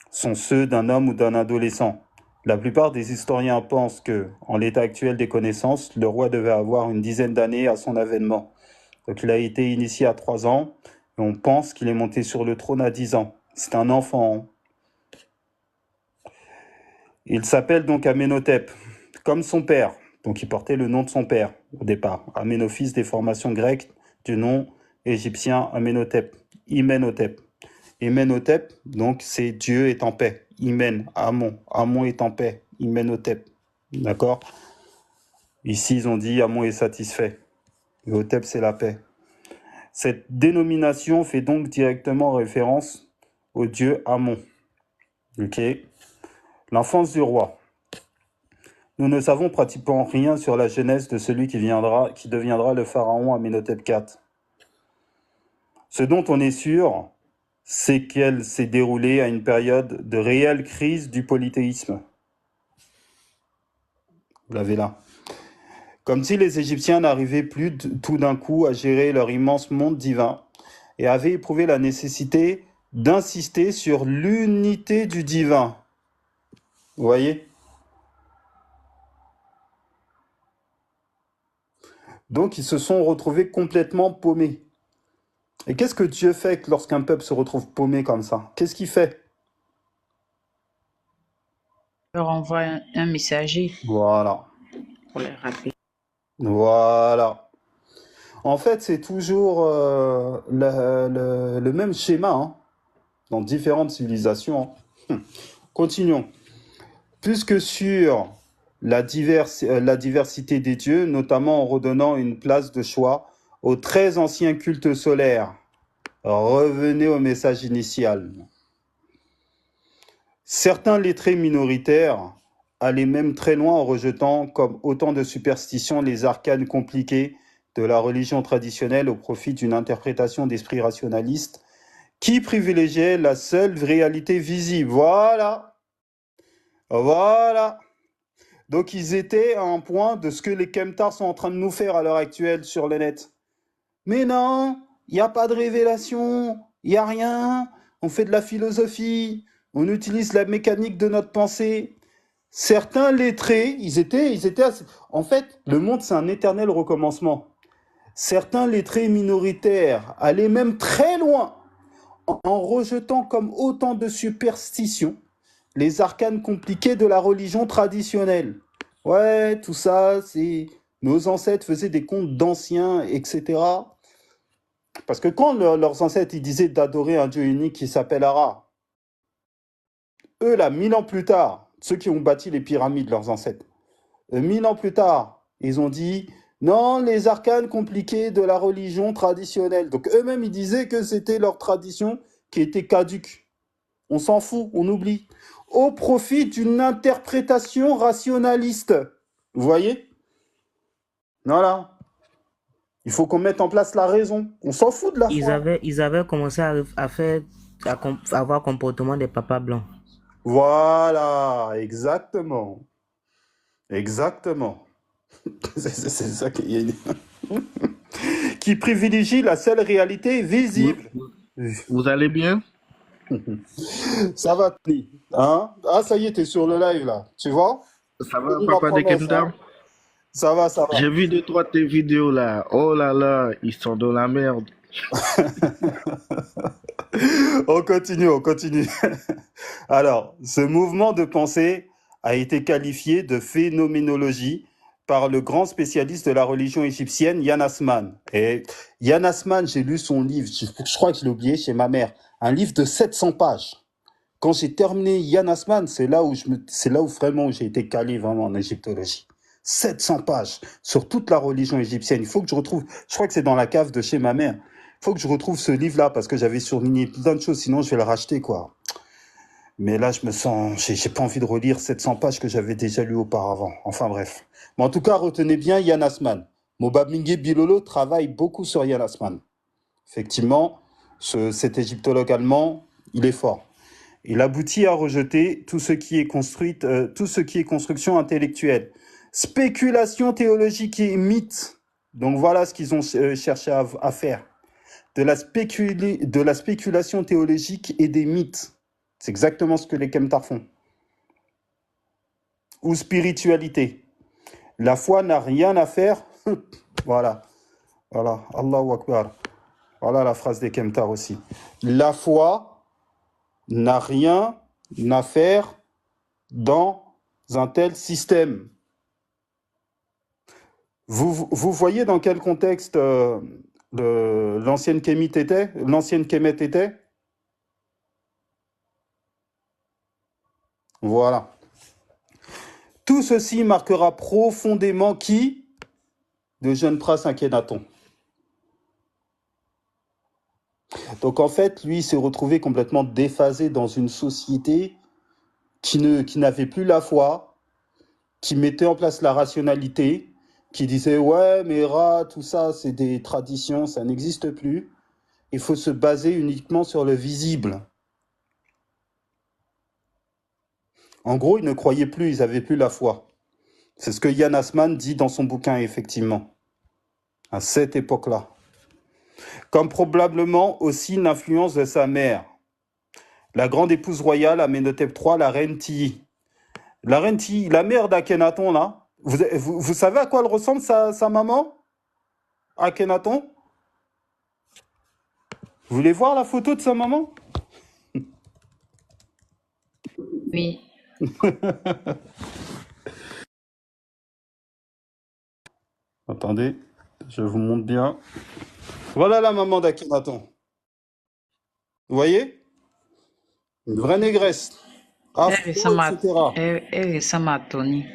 sont ceux d'un homme ou d'un adolescent. La plupart des historiens pensent que, en l'état actuel des connaissances, le roi devait avoir une dizaine d'années à son avènement. Donc il a été initié à 3 ans, et on pense qu'il est monté sur le trône à 10 ans. C'est un enfant. Il s'appelle donc Amenhotep, comme son père. Donc il portait le nom de son père au départ. Amenophis, des formations grecques du nom égyptien Amenhotep, Imenhotep. Imenhotep, donc c'est Dieu est en paix. Imen, Amon. Amon est en paix. Imenhotep. D'accord? Ici, ils ont dit Amon est satisfait. Et Hotep, c'est la paix. Cette dénomination fait donc directement référence au dieu Amon. Ok? L'enfance du roi. Nous ne savons pratiquement rien sur la jeunesse de celui qui deviendra le pharaon Amenhotep IV. Ce dont on est sûr, c'est qu'elle s'est déroulée à une période de réelle crise du polythéisme. Vous l'avez là. Comme si les Égyptiens n'arrivaient plus tout d'un coup à gérer leur immense monde divin et avaient éprouvé la nécessité d'insister sur l'unité du divin. Vous voyez? Donc, ils se sont retrouvés complètement paumés. Et qu'est-ce que Dieu fait lorsqu'un peuple se retrouve paumé comme ça? Qu'est-ce qu'il fait? Je leur envoie un messager Voilà. pour les rappeler. Voilà. En fait, c'est toujours le même schéma hein, dans différentes civilisations. Hein. Continuons. Plus sur la diversité des dieux, notamment en redonnant une place de choix aux très anciens cultes solaires. Revenez au message initial. Certains lettrés minoritaires allaient même très loin en rejetant comme autant de superstitions les arcanes compliqués de la religion traditionnelle au profit d'une interprétation d'esprit rationaliste qui privilégiait la seule réalité visible. Voilà. Voilà. Donc ils étaient à un point de ce que les chemtars sont en train de nous faire à l'heure actuelle sur le net. Mais non, il n'y a pas de révélation, il n'y a rien, on fait de la philosophie, on utilise la mécanique de notre pensée. Certains lettrés, ils étaient En fait, le monde, c'est un éternel recommencement. Certains lettrés minoritaires allaient même très loin en rejetant comme autant de superstitions les arcanes compliqués de la religion traditionnelle. Ouais, tout ça, c'est... Nos ancêtres faisaient des contes d'anciens, etc. Parce que quand leurs ancêtres ils disaient d'adorer un dieu unique qui s'appelle Ara, eux, là, 1000 ans plus tard, ceux qui ont bâti les pyramides, leurs ancêtres, 1000 ans plus tard, ils ont dit non, les arcanes compliqués de la religion traditionnelle. Donc eux-mêmes, ils disaient que c'était leur tradition qui était caduque. On s'en fout, on oublie. Au profit d'une interprétation rationaliste. Vous voyez? Voilà. Il faut qu'on mette en place la raison. On s'en fout de la foi. Ils avaient commencé à faire, à avoir comportement des papas blancs. Voilà, exactement. Exactement. C'est ça qui privilégie la seule réalité visible. Vous allez bien? Ça va, Tony. Hein? Ah, ça y est, t'es sur le live là. Tu vois? Ça va, Tony, papa de promesse, Kemta? hein. Ça va, ça va. J'ai vu 2, 3 de tes vidéos là. Oh là là, ils sont dans la merde. On continue, on continue. Alors, ce mouvement de pensée a été qualifié de phénoménologie par le grand spécialiste de la religion égyptienne, Yann Assman. Et Yann Assman, j'ai lu son livre, je crois que je l'ai oublié chez ma mère, un livre de 700 pages. Quand j'ai terminé Yann Assman, c'est là où vraiment j'ai été calé vraiment en égyptologie. 700 pages sur toute la religion égyptienne. Il faut que je retrouve, je crois que c'est dans la cave de chez ma mère. Il faut que je retrouve ce livre-là parce que j'avais surligné plein de choses, sinon je vais le racheter, quoi. Mais là, j'ai pas envie de relire 700 pages que j'avais déjà lues auparavant. Enfin bref. Mais en tout cas, retenez bien Yann Assman. Mobabingue Bilolo travaille beaucoup sur Yann Assman. Effectivement, cet égyptologue allemand, il est fort. Il aboutit à rejeter tout ce qui est construction intellectuelle. Spéculation théologique et mythe. Donc voilà ce qu'ils ont cherché à faire. De la spéculation théologique et des mythes. C'est exactement ce que les chemtars font. Ou spiritualité. La foi n'a rien à faire. Voilà. Voilà. Allahu Akbar. Voilà la phrase des chemtars aussi. La foi n'a rien à faire dans un tel système. Vous voyez dans quel contexte l'ancienne Kémet était? Voilà. Tout ceci marquera profondément qui? Le jeune prince Akhenaton. Donc en fait, lui, il s'est retrouvé complètement déphasé dans une société qui n'avait plus la foi, qui mettait en place la rationalité, qui disait ouais, mais Ra, tout ça, c'est des traditions, ça n'existe plus. Il faut se baser uniquement sur le visible. En gros, ils ne croyaient plus, ils n'avaient plus la foi. C'est ce que Yann Assman dit dans son bouquin, effectivement, à cette époque-là. Comme probablement aussi l'influence de sa mère, la grande épouse royale Amenhotep III, la reine Tiye. La reine Tiye, la mère d'Akhenaton, là, vous savez à quoi elle ressemble, sa maman? Akhenaton? Vous voulez voir la photo de sa maman? Oui. Attendez, je vous montre bien. Voilà la maman d'Akhenaton. Vous voyez? Une vraie négresse. Elle Afro, ressemble à, etc. elle ressemble à Tony.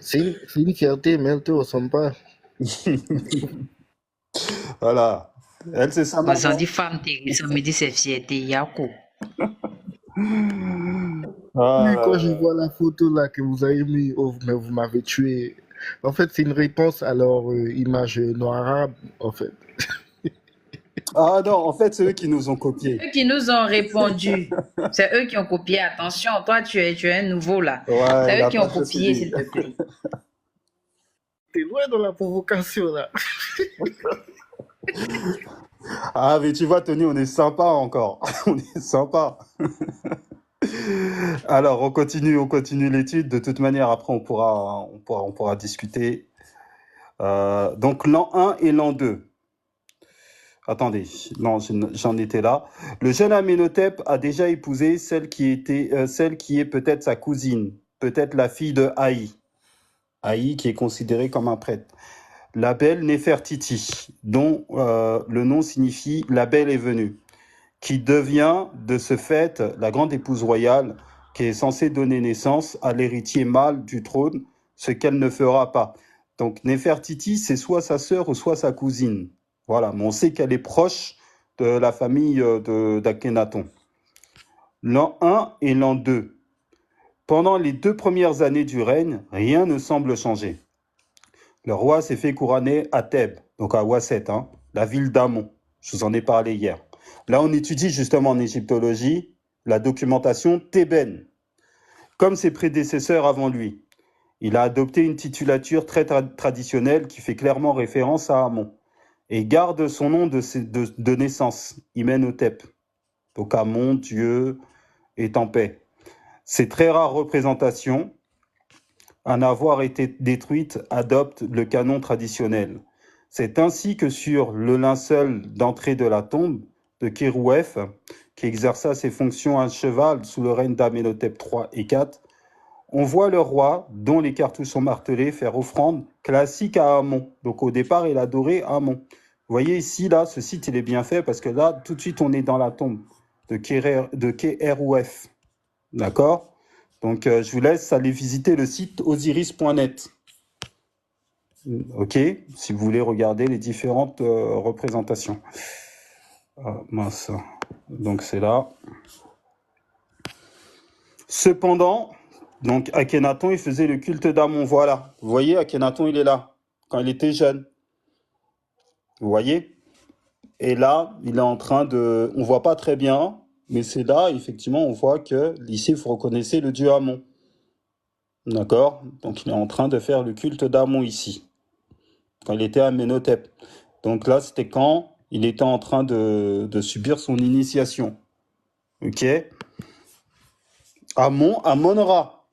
C'est une fierté, mais elle te ressemble pas. Voilà. Elle, c'est sa Quand on maman. dit femme terrible, on me dit c'est fierté, Yako. Oui, Ah, quand je vois la photo là que vous avez mis, oh, mais vous m'avez tué. En fait, c'est une réponse à leur image noire arabe, en fait. ah non, en fait, c'est eux qui nous ont copiés. Eux qui nous ont répondu. C'est eux qui ont copié. Attention, toi, tu es un nouveau là. Ouais, il C'est eux a qui pas ont copié, précisé. s'il te plaît. T'es loin dans la provocation là. Ah, mais tu vois, Tony, on est sympa encore. On est sympa. Alors, on continue l'étude. De toute manière, après, on pourra discuter. Donc, l'an 1 et l'an 2. Attendez, non, j'en étais là. Le jeune Amenhotep a déjà épousé celle qui est peut-être sa cousine, peut-être la fille de Haï. Haï qui est considéré comme un prêtre. La belle Néfertiti, dont le nom signifie la belle est venue, qui devient de ce fait la grande épouse royale qui est censée donner naissance à l'héritier mâle du trône, ce qu'elle ne fera pas. Donc Néfertiti, c'est soit sa sœur ou soit sa cousine. Voilà, mais on sait qu'elle est proche de la famille d'Akhenaton. L'an 1 et l'an 2. Pendant les 2 premières années du règne, rien ne semble changer. Le roi s'est fait couronner à Thèbes, donc à Ouasset, la ville d'Amon. Je vous en ai parlé hier. Là, on étudie justement en égyptologie la documentation thébaine, comme ses prédécesseurs avant lui. Il a adopté une titulature très traditionnelle qui fait clairement référence à Amon et garde son nom de naissance, Imenhotep. Donc Amon, Dieu est en paix. Ces très rares représentations, à n'avoir été détruite, adopte le canon traditionnel. C'est ainsi que sur le linceul d'entrée de la tombe de Kérouef, qui exerça ses fonctions à cheval sous le règne d'Amenhotep III et IV, on voit le roi, dont les cartouches sont martelées, faire offrande classique à Amon. Donc au départ, il adorait Amon. Vous voyez ici, là, ce site, il est bien fait parce que là, tout de suite, on est dans la tombe de Kérouef. D'accord? Donc, je vous laisse aller visiter le site osiris.net. OK? Si vous voulez regarder les différentes représentations. Mince. Donc, c'est là. Cependant, donc Akhenaton, il faisait le culte d'Amon. Voilà. Vous voyez, Akhenaton, il est là. Quand il était jeune. Vous voyez? Et là, il est en train de... On voit pas très bien, mais c'est là, effectivement, on voit que ici, vous reconnaissez le dieu Amon. D'accord? Donc, il est en train de faire le culte d'Amon ici, quand il était à Amenhotep. Donc là, c'était quand il était en train de subir son initiation. OK? Amon, Amon-Ra.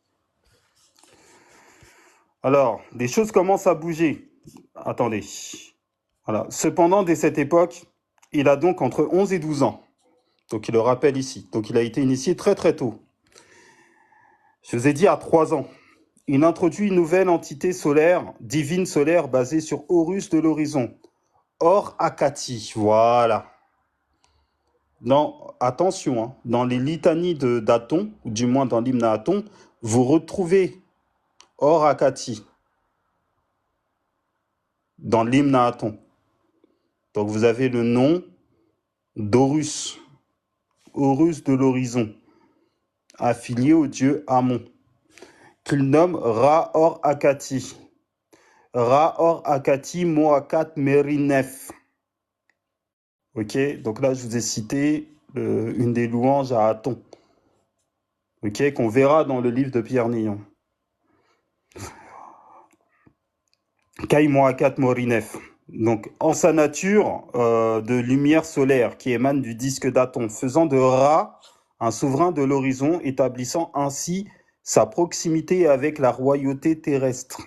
Alors, des choses commencent à bouger. Attendez. Voilà. Cependant, dès cette époque, il a donc entre 11 et 12 ans. Donc, il le rappelle ici. Donc, il a été initié très, très tôt. Je vous ai dit à 3 ans. Il introduit une nouvelle entité solaire, divine solaire, basée sur Horus de l'horizon. Or-Akati, voilà. Non, attention, dans les litanies d'Aton, ou du moins dans l'hymne à Aton, vous retrouvez Or-Akati dans l'hymne à Aton. Donc vous avez le nom d'Horus, Horus de l'horizon, affilié au dieu Amon, qu'il nomme Ra-Or-Akati. Ra-Or-Akati Moakat Merinef. Ok, donc là, je vous ai cité une des louanges à Aton, ok, qu'on verra dans le livre de Pierre Nillon. Kai Moakat Morinef. Donc, en sa nature de lumière solaire qui émane du disque d'Aton, faisant de Ra un souverain de l'horizon, établissant ainsi sa proximité avec la royauté terrestre.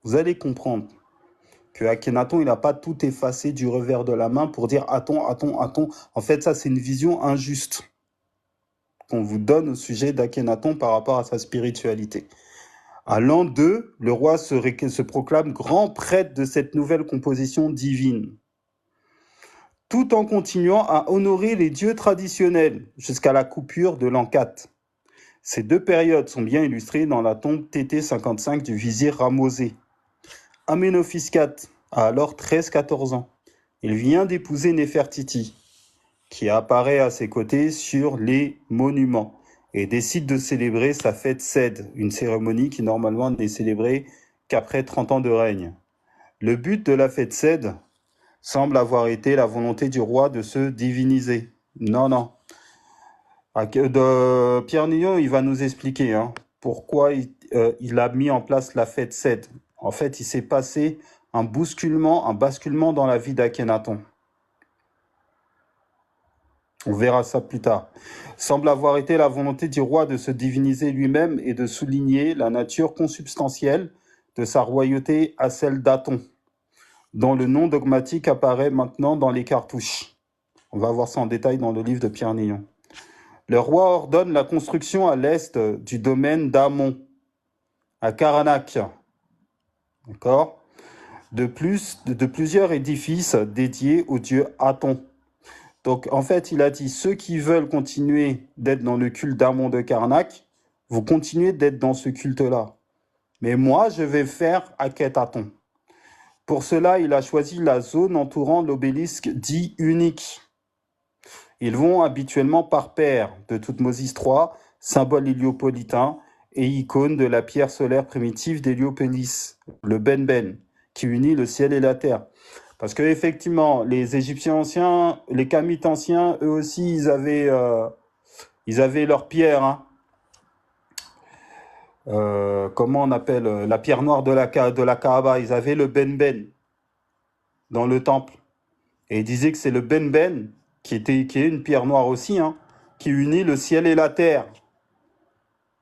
Vous allez comprendre que Akhenaton, il n'a pas tout effacé du revers de la main pour dire attends. En fait, ça, c'est une vision injuste qu'on vous donne au sujet d'Akhenaton par rapport à sa spiritualité. À l'an 2, le roi se proclame grand prêtre de cette nouvelle composition divine, tout en continuant à honorer les dieux traditionnels jusqu'à la coupure de l'an 4. Ces deux périodes sont bien illustrées dans la tombe TT55 du vizir Ramosé. Amenophis IV a alors 13-14 ans. Il vient d'épouser Néfertiti, qui apparaît à ses côtés sur les monuments, et décide de célébrer sa fête Sed, une cérémonie qui normalement n'est célébrée qu'après 30 ans de règne. Le but de la fête Sed semble avoir été la volonté du roi de se diviniser. Non. Pierre Nillon, il va nous expliquer pourquoi il a mis en place la fête Sed. En fait, il s'est passé un basculement dans la vie d'Akhenaton. On verra ça plus tard. Semble avoir été la volonté du roi de se diviniser lui-même et de souligner la nature consubstantielle de sa royauté à celle d'Aton, dont le nom dogmatique apparaît maintenant dans les cartouches. On va voir ça en détail dans le livre de Pierre Nillon. Le roi ordonne la construction à l'est du domaine d'Amon, à Karnak. D'accord ? De plusieurs édifices dédiés au dieu Aton. Donc, en fait, il a dit, ceux qui veulent continuer d'être dans le culte d'Amon de Karnak, vous continuez d'être dans ce culte-là. Mais moi, je vais faire Akhet-Aton. Pour cela, il a choisi la zone entourant l'obélisque dit unique. Ils vont habituellement par paire de Toutmosis III, symbole héliopolitain et icône de la pierre solaire primitive d'Héliopolis, le Benben, qui unit le ciel et la terre. Parce que effectivement, les Égyptiens anciens, les Kamites anciens, eux aussi, ils avaient leur pierre. Comment on appelle la pierre noire de la Kaaba. Ils avaient le Benben dans le temple. Et ils disaient que c'est le Benben, qui est une pierre noire aussi, qui unit le ciel et la terre.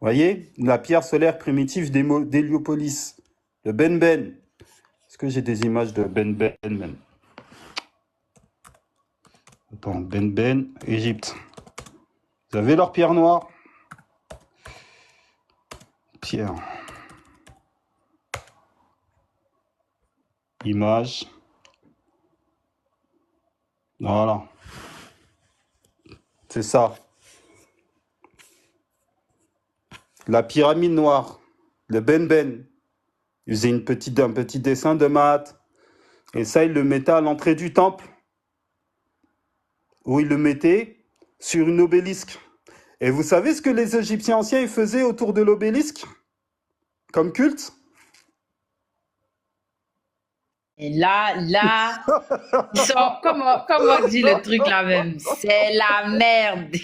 Vous voyez, la pierre solaire primitive d'Héliopolis, le Benben. Est-ce que j'ai des images de Benben même? Attends, Benben, Égypte. Vous avez leur pierre noire? Pierre. Image. Voilà. C'est ça. La pyramide noire, le Benben. Il faisait un petit dessin de mat. Et ça, il le mettait à l'entrée du temple. Où il le mettait sur une obélisque. Et vous savez ce que les Égyptiens anciens ils faisaient autour de l'obélisque comme culte? Et là, ils sont, comment dit le truc là même? C'est la merde.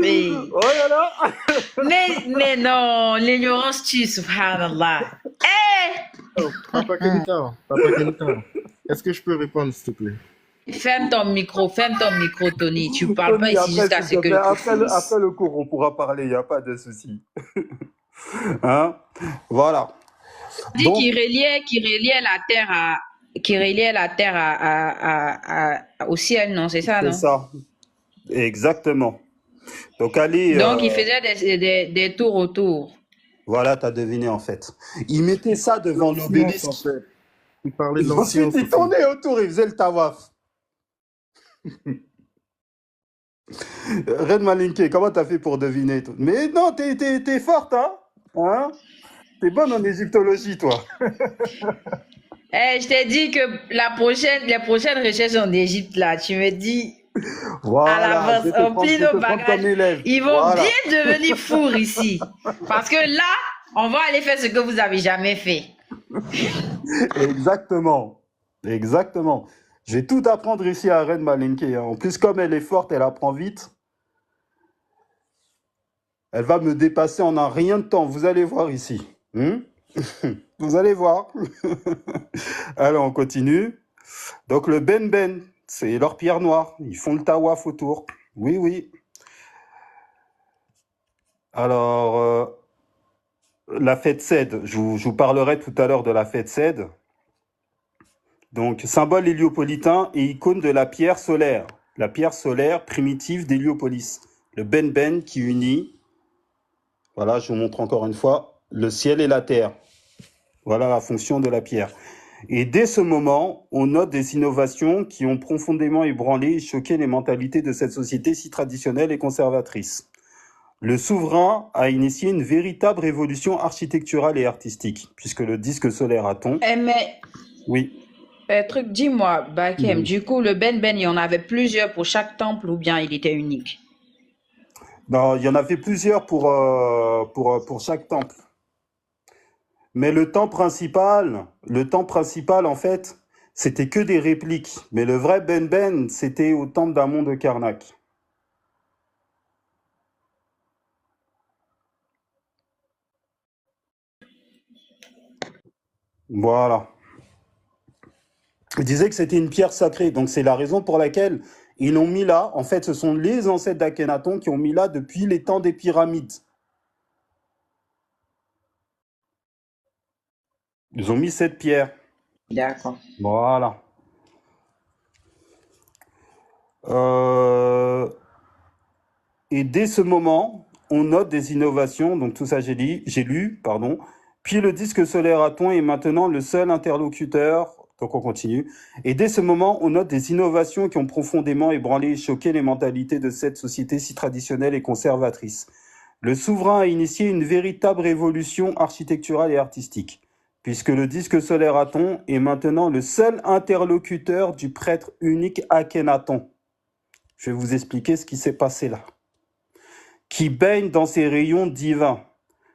Mais, Oh là là. mais non, l'ignorance tue, subhanallah. Oh, Papa Kenita, est-ce que je peux répondre, s'il te plaît? Ferme ton micro, Tony. Tu parles pas Tony, ici après, jusqu'à s'il ce te que plaît, le cours après le cours, on pourra parler, il n'y a pas de souci. Voilà. dit Donc, qu'il reliait la terre au ciel, non? C'est ça, c'est non? ça. Exactement. Donc, allez. Donc, il faisait des tours autour. Voilà, tu as deviné en fait. Il mettait ça devant L'ancience, en l'obélisque. fait. Il parlait de Et ensuite, l'ancience il aussi. tournait autour, il faisait le tawaf. Red Malinké, comment t'as fait pour deviner? Mais non, t'es forte, hein? T'es bonne en égyptologie, toi. Je t'ai dit que les prochaines recherches en Égypte, là, tu me dis à Voilà, l'avance, je on plie vais nos te prendre comme bagages. élève. Ils vont Voilà. bien devenir fours ici. Parce que là, on va aller faire ce que vous avez jamais fait. Exactement. Exactement. Je vais tout apprendre ici à Red Malinké. En plus, comme elle est forte, elle apprend vite. Elle va me dépasser en un rien de temps. Vous allez voir ici. Vous allez voir. Alors, on continue. Donc, le Benben, c'est leur pierre noire. Ils font le tawaf autour. Oui, oui. Alors, la fête Sed, je vous parlerai tout à l'heure de la fête Sed. Donc, symbole héliopolitain et icône de la pierre solaire primitive d'Héliopolis, le Ben qui unit, voilà, je vous montre encore une fois, le ciel et la terre. Voilà la fonction de la pierre. Et dès ce moment, on note des innovations qui ont profondément ébranlé et choqué les mentalités de cette société si traditionnelle et conservatrice. Le souverain a initié une véritable révolution architecturale et artistique, puisque le disque solaire Aton... Mais, Oui. truc, dis-moi, Bakem, du coup, le Ben, il y en avait plusieurs pour chaque temple ou bien il était unique? Non, il y en avait plusieurs pour chaque temple. Mais le temple principal, en fait, c'était que des répliques. Mais le vrai Ben, c'était au temple d'Amon de Karnak. Voilà. Il disait que c'était une pierre sacrée. Donc c'est la raison pour laquelle ils l'ont mis là. En fait, ce sont les ancêtres d'Akhenaton qui ont mis là depuis les temps des pyramides. Ils ont mis cette pierre. D'accord. Voilà. Et dès ce moment, on note des innovations. Donc tout ça, j'ai lu, pardon. Puis le disque solaire Aton est maintenant le seul interlocuteur. Donc on continue. Et dès ce moment, on note des innovations qui ont profondément ébranlé et choqué les mentalités de cette société si traditionnelle et conservatrice. Le souverain a initié une véritable révolution architecturale et artistique, puisque le disque solaire Aton est maintenant le seul interlocuteur du prêtre unique Akhenaton. Je vais vous expliquer ce qui s'est passé là. Qui baigne dans ses rayons divins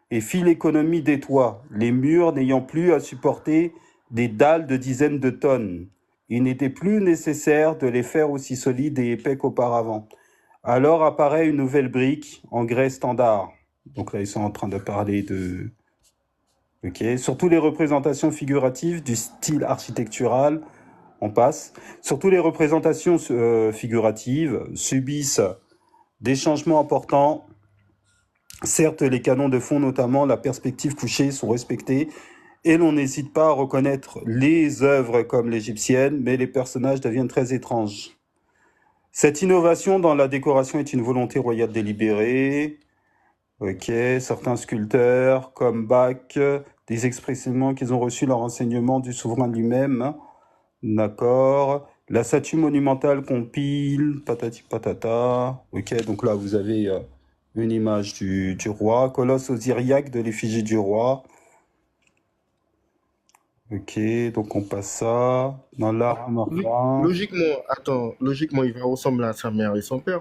et fit l'économie des toits, les murs n'ayant plus à supporter des dalles de dizaines de tonnes. Il n'était plus nécessaire de les faire aussi solides et épais qu'auparavant. Alors apparaît une nouvelle brique en grès standard. Donc là, ils sont en train de parler de... Ok. Surtout les représentations figuratives du style architectural, on passe. Surtout les représentations figuratives subissent des changements importants. Certes, les canons de fond, notamment la perspective couchée, sont respectés et l'on n'hésite pas à reconnaître les œuvres comme l'égyptienne, mais les personnages deviennent très étranges. Cette innovation dans la décoration est une volonté royale délibérée. Ok, certains sculpteurs comme Bach disent expressément qu'ils ont reçu leur enseignement du souverain lui-même. D'accord. La statue monumentale compile, patati patata. Ok, donc là vous avez une image du roi. Colosse osiriaque de l'effigie du roi. Ok, donc on passe ça. Dans l'art marin. Logiquement, il va ressembler à sa mère et son père.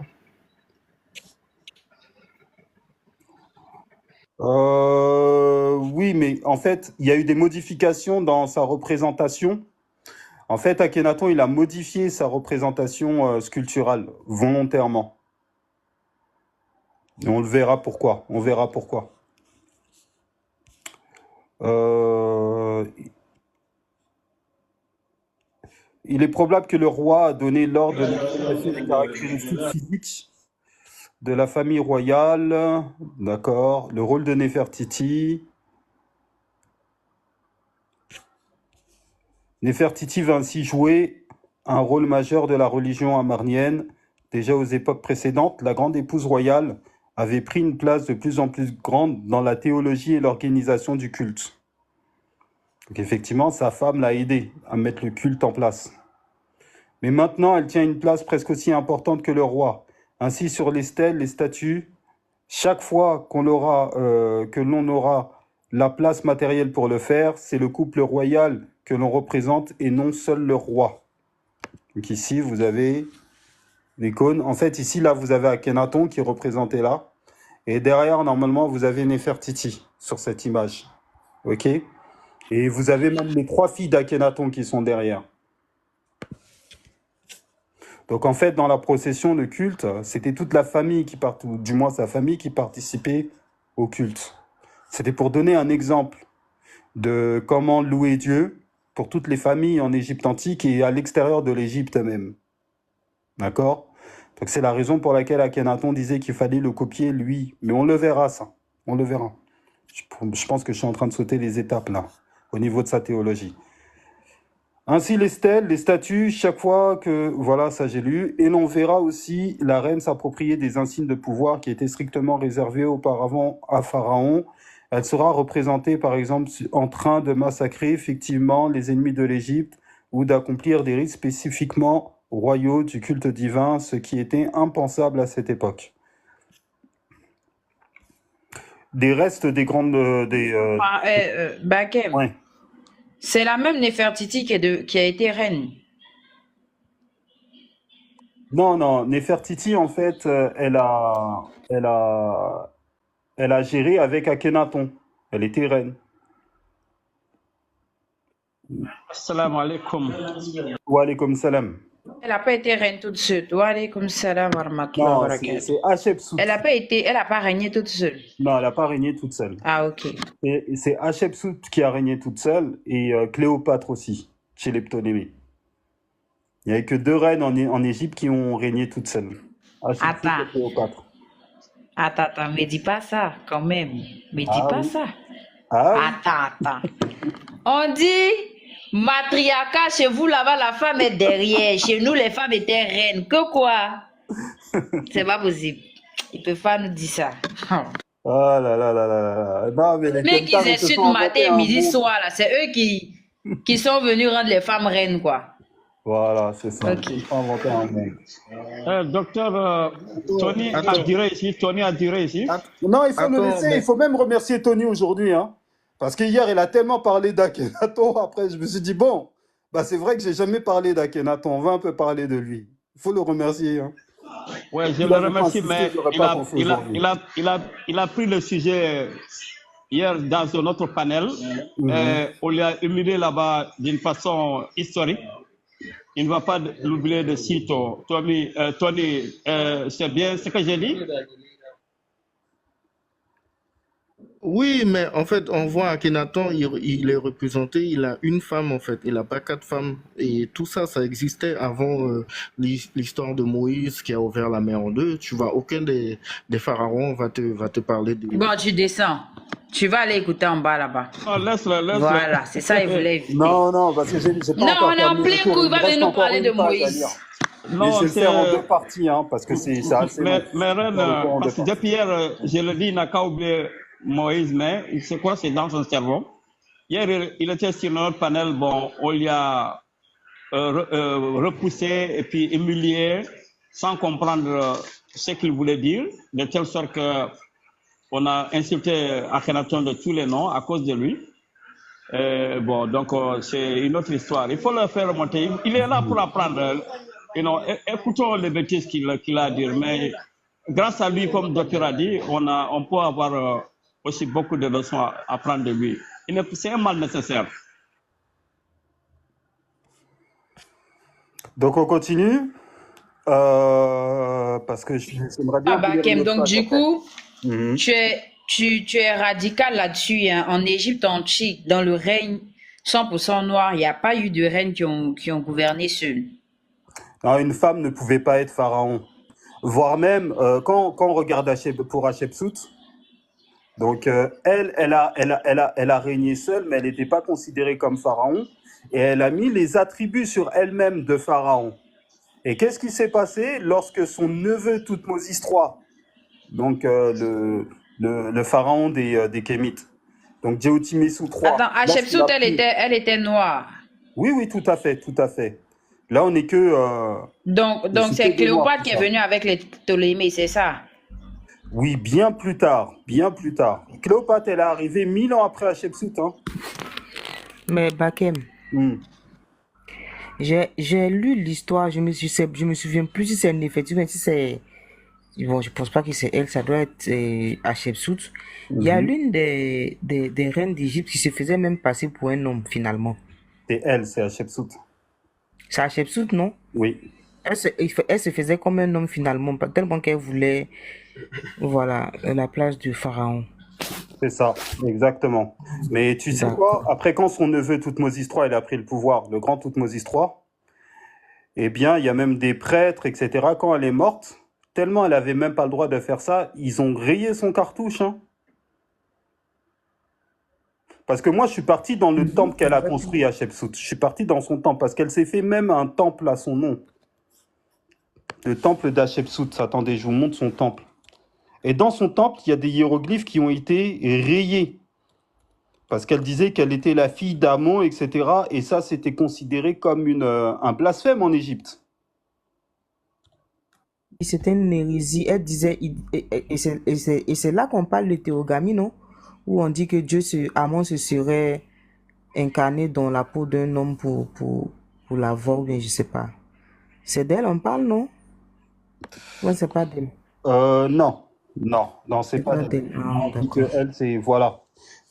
Oui, mais en fait, il y a eu des modifications dans sa représentation. En fait, Akhenaton, il a modifié sa représentation sculpturale volontairement. Et on le verra pourquoi. On verra pourquoi. Il est probable que le roi a donné l'ordre de modification des caractéristiques physiques de la famille royale. D'accord. Le rôle de Néfertiti. Néfertiti va ainsi jouer un rôle majeur de la religion amarnienne. Déjà aux époques précédentes, la grande épouse royale avait pris une place de plus en plus grande dans la théologie et l'organisation du culte. Donc effectivement, sa femme l'a aidé à mettre le culte en place. Mais maintenant, elle tient une place presque aussi importante que le roi. Ainsi, sur les stèles, les statues, chaque fois que l'on aura la place matérielle pour le faire, c'est le couple royal que l'on représente et non seul le roi. Donc ici, vous avez l'icône. En fait, ici, là, vous avez Akhenaton qui est représenté là. Et derrière, normalement, vous avez Néfertiti sur cette image. OK? Et vous avez même les 3 filles d'Akhenaton qui sont derrière. Donc en fait, dans la procession de culte, c'était toute la famille ou du moins sa famille qui participait au culte. C'était pour donner un exemple de comment louer Dieu pour toutes les familles en Égypte antique et à l'extérieur de l'Égypte même. D'accord? Donc c'est la raison pour laquelle Akhenaton disait qu'il fallait le copier lui. Mais on le verra ça. On le verra. Je pense que je suis en train de sauter les étapes là, au niveau de sa théologie. Ainsi les stèles, les statues, chaque fois que... Voilà, ça j'ai lu. Et l'on verra aussi la reine s'approprier des insignes de pouvoir qui étaient strictement réservés auparavant à Pharaon. Elle sera représentée par exemple en train de massacrer effectivement les ennemis de l'Égypte ou d'accomplir des rites spécifiquement royaux du culte divin, ce qui était impensable à cette époque. Des restes des grandes... Bakem, Ouais. c'est la même Néfertiti qui a été reine. Non, Néfertiti, en fait, elle a géré avec Akhenaton. Elle était reine. Assalamu alaikum. Wa alaykoum salam. Elle n'a pas été reine toute seule. Wa alaykoum salam wa rahmatullahi wa Non, barakatuh. c'est Hatshepsut. Elle n'a pas régné toute seule. Non, elle n'a pas régné toute seule. Ah, ok. Et c'est Hatshepsut qui a régné toute seule et Cléopâtre aussi, chez les Ptolémées. Il n'y avait que 2 reines en Égypte qui ont régné toutes seules. Hatshepsut Attends. et Cléopâtre. Attends, me dis pas ça, quand même. Me dis Ah pas oui. ça. Ah oui. Attends. On dit matriarcat, chez vous là-bas, la femme est derrière. Chez nous, les femmes étaient reines. Que quoi? C'est pas possible. Ils peuvent pas nous dire ça. Ah là là là là là. Non, mais les Mais qu'ils Keltars, ils se insultent sont matin, inventés un midi, monde. soir, là. C'est eux qui sont venus rendre les femmes reines, quoi. Voilà, c'est ça. Ok. Ils se sont inventés un monde. Docteur Tony a Attends. duré ici. Tony a duré ici. Non, il faut le Attends, laisser. mais Il faut même remercier Tony aujourd'hui, hein. Parce que hier, il a tellement parlé d'Akhenaton. Après, je me suis dit, bon, bah, c'est vrai que j'ai jamais parlé d'Akhenaton. On va un peu parler de lui. Il faut le remercier, hein. Ouais, je S'il le avait pas remercie, insisté, mais je n'aurais pas pensé aujourd'hui. il a pris le sujet hier dans un autre panel. On l'a humilié là-bas d'une façon historique. Il ne va pas l'oublier de sitôt. Tony, c'est bien ce que j'ai dit? oui, mais en fait, on voit Akhenaton, il est représenté, il a une femme en fait, il n'a pas 4 femmes. Et tout ça, ça existait avant l'histoire de Moïse qui a ouvert la mer en deux. Tu vois, aucun des pharaons va te parler de... Bon, tu descends. Tu vas aller écouter en bas là-bas. Oh, laisse-le. Voilà, c'est ça, il voulait éviter. Non, parce que j'ai pas Non, encore on est en terminé plein le cours. coup, il Il va me reste venir nous encore parler de une page à lire. Moïse. Mais Non, je vais le c'est... faire en 2 parties, hein, parce que c'est assez long. Mais Reine, Faire le cours en 2 parce que parties. depuis hier, je le dis, il n'a qu'à oublier Moïse, mais c'est quoi? C'est dans son cerveau. Hier, il était sur notre panel, bon, on lui a repoussé et puis humilié sans comprendre ce qu'il voulait dire, de telle sorte que on a insulté Akhenaton de tous les noms à cause de lui. Bon, donc c'est une autre histoire. Il faut le faire remonter. Il est là pour apprendre. Écoutons les bêtises qu'il a à dire. Mais grâce à lui, comme le docteur a dit, on peut avoir aussi beaucoup de leçons à apprendre de lui. C'est un mal nécessaire. Donc on continue. Parce que j'aimerais bien Ah, bah, finir Kem, une autre donc page, du en fait. coup, Mhm. tu es radical là-dessus, hein. En Égypte antique, dans le règne 100% noir, il n'y a pas eu de reines qui ont gouverné seules. Non, une femme ne pouvait pas être pharaon. Voire même, quand on regarde pour Hatshepsut, donc elle a régné seule, mais elle n'était pas considérée comme pharaon. Et elle a mis les attributs sur elle-même de pharaon. Et qu'est-ce qui s'est passé lorsque son neveu Thoutmôsis III, donc le pharaon des Kémites, donc Djeotimessou III, Attends, Hatshepsut, lorsqu'il a pris... elle était noire. Oui, tout à fait, tout à fait. Là, on n'est que... Donc c'est des Noirs, Cléopâtre tout qui est ça. venue avec les Ptolémées, c'est ça? Oui, bien plus tard, bien plus tard. Cléopâtre, elle est arrivée 1000 ans après Hatshepsut, hein. Mais Bakem, Hmm. j'ai lu l'histoire, je me souviens plus si c'est effectivement si c'est bon, je pense pas que c'est elle, ça doit être Hatshepsut. Il y a Mhm. l'une des reines d'Égypte qui se faisait même passer pour un homme finalement. C'est elle, c'est Hatshepsut. C'est Hatshepsut, non? Oui, Elle se faisait comme un homme finalement, tellement qu'elle voulait, voilà, la place du pharaon. c'est ça, exactement. Mais tu sais quoi? D'accord. Après, quand son neveu Thoutmôsis III, il a pris le pouvoir, le grand Thoutmôsis III, eh bien, il y a même des prêtres, etc. Quand elle est morte, tellement elle avait même pas le droit de faire ça, ils ont grillé son cartouche, hein. Parce que moi, je suis parti dans le temple qu'elle a construit à Hatshepsut. Je suis parti dans son temple parce qu'elle s'est fait même un temple à son nom. Le temple d'Hatshepsut. Attendez, je vous montre son temple. Et dans son temple, il y a des hiéroglyphes qui ont été rayés. Parce qu'elle disait qu'elle était la fille d'Amon, etc. Et ça, c'était considéré comme un blasphème en Égypte. C'était une hérésie. Elle disait, et c'est là qu'on parle de théogamie, non? Où on dit que Amon se serait incarné dans la peau d'un homme pour l'avoir, ou bien je sais pas. C'est d'elle on parle, non? Ouais, c'est pas d'elle. Non, c'est C'est pas pas d'elle. d'elle. Ah, On dit que d'accord. elle, c'est voilà.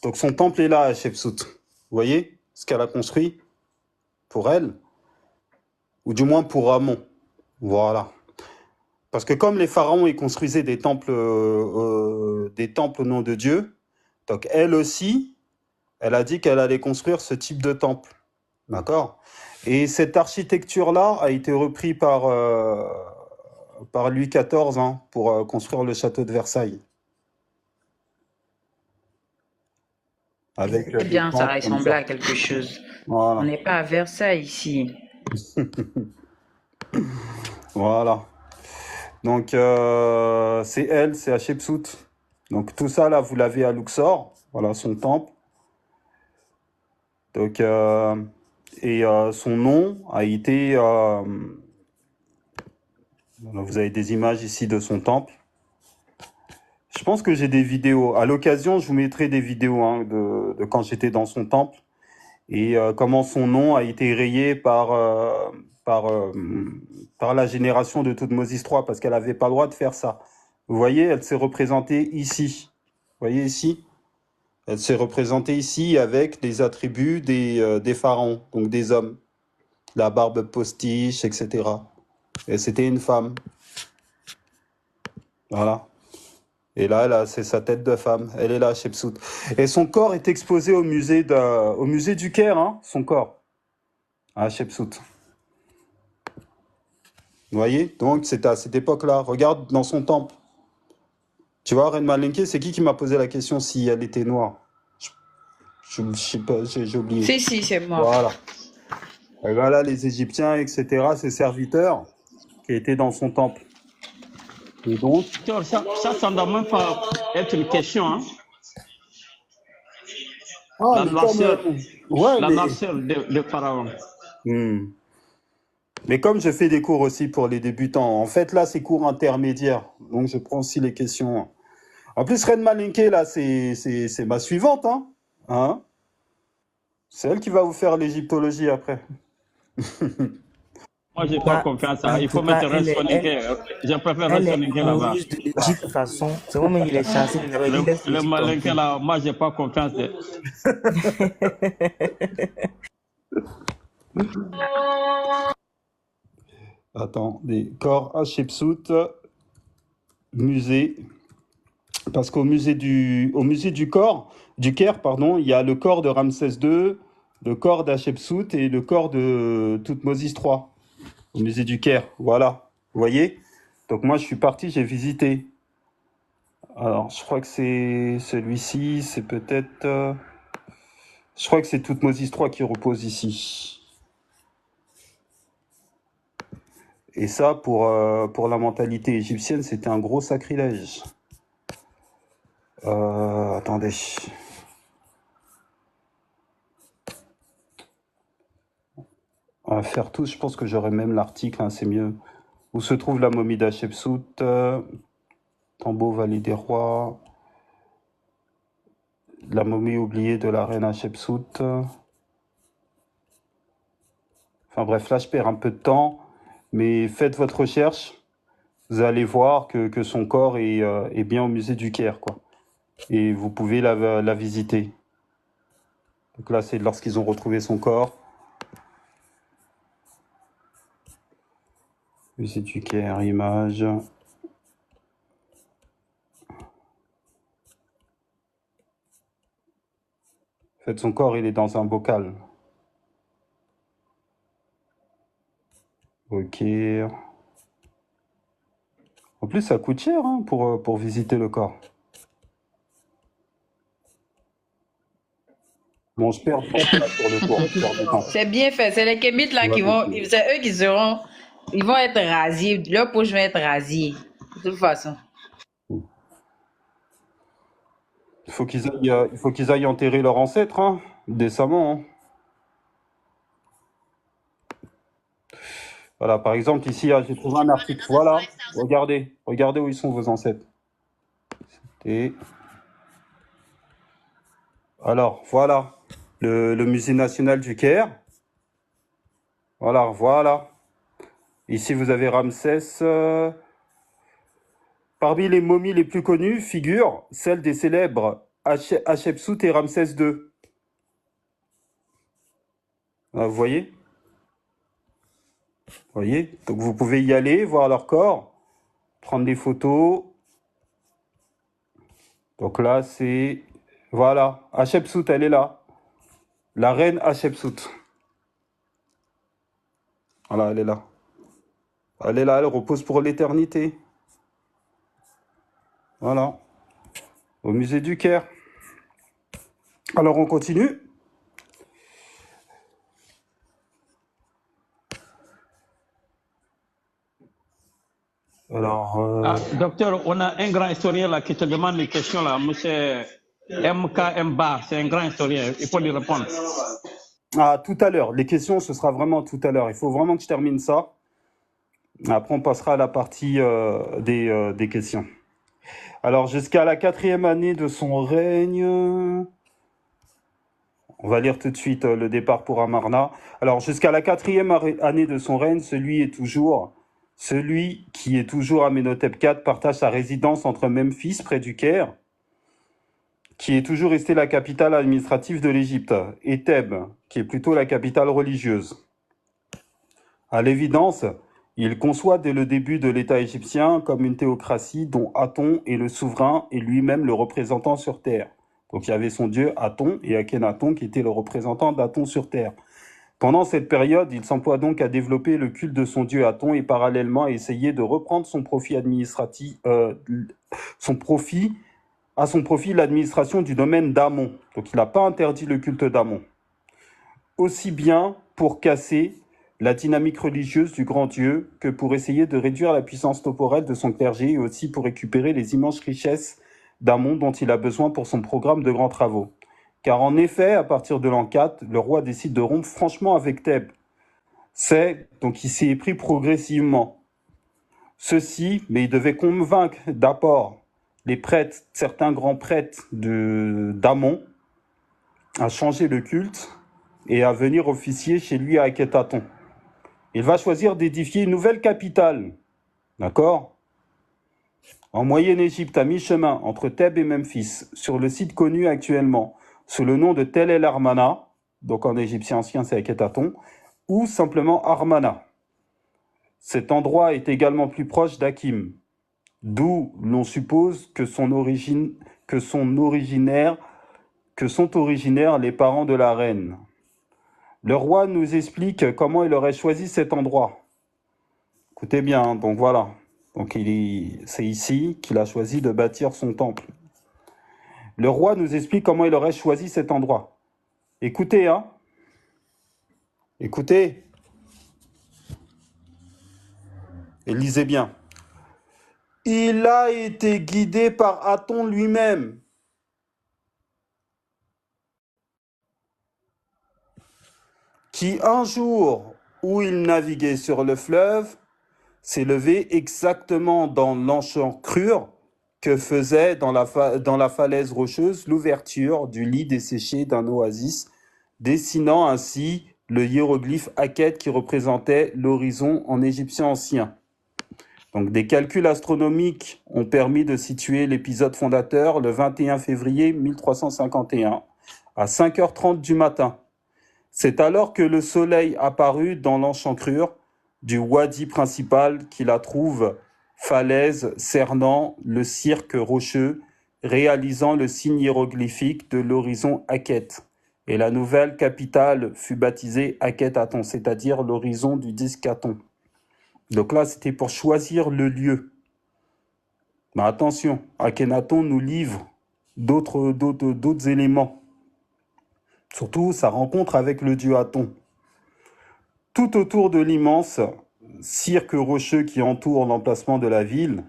Donc son temple est là à Hatshepsut. Vous voyez ce qu'elle a construit pour elle, ou du moins pour Amon. Voilà. Parce que comme les pharaons ils construisaient des temples au nom de Dieu, donc elle aussi, elle a dit qu'elle allait construire ce type de temple. D'accord? Et cette architecture-là a été reprise par Louis XIV pour construire le château de Versailles. Avec Eh des bien, ça temples comme ressemblait ça. à quelque chose. On Voilà. n'est pas à Versailles ici. Voilà. Donc, c'est elle, c'est Hatshepsut. Donc, tout ça, là, vous l'avez à Luxor. Voilà, son temple. Donc, son nom a été... voilà, vous avez des images ici de son temple. Je pense que j'ai des vidéos. À l'occasion, je vous mettrai des vidéos de quand j'étais dans son temple et comment son nom a été rayé par, par la génération de Toutmoses III parce qu'elle n'avait pas le droit de faire ça. Vous voyez, elle s'est représentée ici. Vous voyez ici? Elle s'est représentée ici avec les attributs des pharaons, donc des hommes. La barbe postiche, etc. Et c'était une femme. Voilà. Et là, c'est sa tête de femme. Elle est là, Hatshepsut. Et son corps est exposé au musée du Caire, son corps, à Hatshepsut. Vous voyez? Donc, c'était à cette époque-là. Regarde dans son temple. Tu vois, Reine Malinké, c'est qui m'a posé la question si elle était noire? Je sais pas, j'ai oublié. Si, c'est moi. Voilà. Et voilà, les Égyptiens, etc., ses serviteurs qui étaient dans son temple. Et donc... Ça ne doit même pas être une question. Hein. Ah, La noirceur, ouais, la noirceur de Pharaon. Mais comme je fais des cours aussi pour les débutants, en fait, là, c'est cours intermédiaires. Donc, je prends aussi les questions. En plus, Reine Malinké, là, c'est ma suivante. Hein? C'est elle qui va vous faire l'égyptologie après. Moi, je n'ai pas confiance. Il faut mettre Reine Soninké. Je préfère Reine Soninké là-bas. De toute façon, c'est moi-même il est chanceux. Le Malinké là, moi, je n'ai pas confiance. Attends, des corps Hatshepsut, musée. Parce qu'au musée du Caire, pardon, il y a le corps de Ramsès II, le corps d'Hatshepsut et le corps de Toutmoses III. Au musée du Caire, voilà. Vous voyez? Donc moi, je suis parti, j'ai visité. Alors, je crois que c'est celui-ci, c'est peut-être... je crois que c'est Toutmoses III qui repose ici. Et ça, pour la mentalité égyptienne, c'était un gros sacrilège. Attendez. On va faire tous, je pense que j'aurai même l'article, c'est mieux. Où se trouve la momie d'Hatshepsut, tombeau vallée des rois, la momie oubliée de la reine Hatshepsut. Enfin bref, là je perds un peu de temps, mais faites votre recherche. Vous allez voir que son corps est bien au musée du Caire, quoi. Et vous pouvez la visiter. Donc là, c'est lorsqu'ils ont retrouvé son corps. Musée du Caire, image. En fait, son corps, il est dans un bocal. Ok. En plus, ça coûte cher pour visiter le corps. Bon, je perds du temps là, sur le cours. Je perds du temps. C'est bien fait. C'est les Kémites là qui vont. C'est eux qui seront. Ils vont être rasés. Leur poche va être rasée. De toute façon. Il faut qu'ils aillent enterrer leur ancêtre, hein, décemment. Hein. Voilà, par exemple, ici, j'ai trouvé un article. Voilà, regardez où ils sont vos ancêtres. Et alors, voilà, le musée national du Caire. Voilà. Ici, vous avez Ramsès. Parmi les momies les plus connues figurent celles des célèbres Hatshepsut et Ramsès II. Vous voyez? Donc vous pouvez y aller, voir leur corps, prendre des photos. Donc là, c'est... Voilà, Hatshepsut, elle est là. La reine Hatshepsut. Voilà, elle est là. Elle repose pour l'éternité. Voilà. Au musée du Caire. Alors, on continue. Alors... docteur, on a un grand historien là qui te demande les questions là, monsieur MKMBA, c'est un grand historien, il faut lui répondre. Ah, tout à l'heure. Les questions, ce sera vraiment tout à l'heure. Il faut vraiment que je termine ça. Après, on passera à la partie des questions. Alors, jusqu'à la 4e année de son règne... On va lire tout de suite le départ pour Amarna. Alors, jusqu'à la 4e année de son règne, celui qui est toujours Amenhotep IV partage sa résidence entre Memphis, près du Caire, qui est toujours restée la capitale administrative de l'Égypte, et Thèbes, qui est plutôt la capitale religieuse. À l'évidence, il conçoit dès le début de l'État égyptien comme une théocratie dont Aton est le souverain et lui-même le représentant sur Terre. Donc il y avait son dieu Aton et Akhenaton qui était le représentant d'Aton sur Terre. Pendant cette période, il s'emploie donc à développer le culte de son dieu Aton et parallèlement à essayer de reprendre son profit administratif, l'administration du domaine d'Amon. Donc il n'a pas interdit le culte d'Amon. Aussi bien pour casser la dynamique religieuse du grand dieu que pour essayer de réduire la puissance temporelle de son clergé et aussi pour récupérer les immenses richesses d'Amon dont il a besoin pour son programme de grands travaux. Car en effet, à partir de l'an 4, le roi décide de rompre franchement avec Thèbes. Donc il s'y est pris progressivement. Ceci, mais il devait convaincre d'abord les prêtres, certains grands prêtres d'Amon, à changer le culte et à venir officier chez lui à Akhenaton. Il va choisir d'édifier une nouvelle capitale, d'accord ? En Moyenne-Égypte, à mi-chemin entre Thèbes et Memphis, sur le site connu actuellement sous le nom de Tel El Armana, donc en égyptien ancien c'est Akhenaton, ou simplement Armana. Cet endroit est également plus proche d'Akim, d'où l'on suppose que sont originaires les parents de la reine. Le roi nous explique comment il aurait choisi cet endroit. Écoutez bien, hein, donc voilà. Donc c'est ici qu'il a choisi de bâtir son temple. Le roi nous explique comment il aurait choisi cet endroit. Écoutez, hein. Écoutez. Et lisez bien. Il a été guidé par Aton lui-même. Qui un jour où il naviguait sur le fleuve, s'est levé exactement dans l'enchancrure que faisait dans la falaise rocheuse l'ouverture du lit desséché d'un oasis, dessinant ainsi le hiéroglyphe Akhet qui représentait l'horizon en égyptien ancien. Donc des calculs astronomiques ont permis de situer l'épisode fondateur le 21 février 1351 à 5h30 du matin. C'est alors que le soleil apparut dans l'enchancrure du wadi principal qui la trouve falaise cernant le cirque rocheux, réalisant le signe hiéroglyphique de l'horizon Akhet. Et la nouvelle capitale fut baptisée Akhenaton, c'est-à-dire l'horizon du disque Aton. Donc là, c'était pour choisir le lieu. Mais attention, Akhenaton nous livre d'autres éléments. Surtout sa rencontre avec le dieu Aton. Tout autour de l'immense cirque rocheux qui entoure l'emplacement de la ville,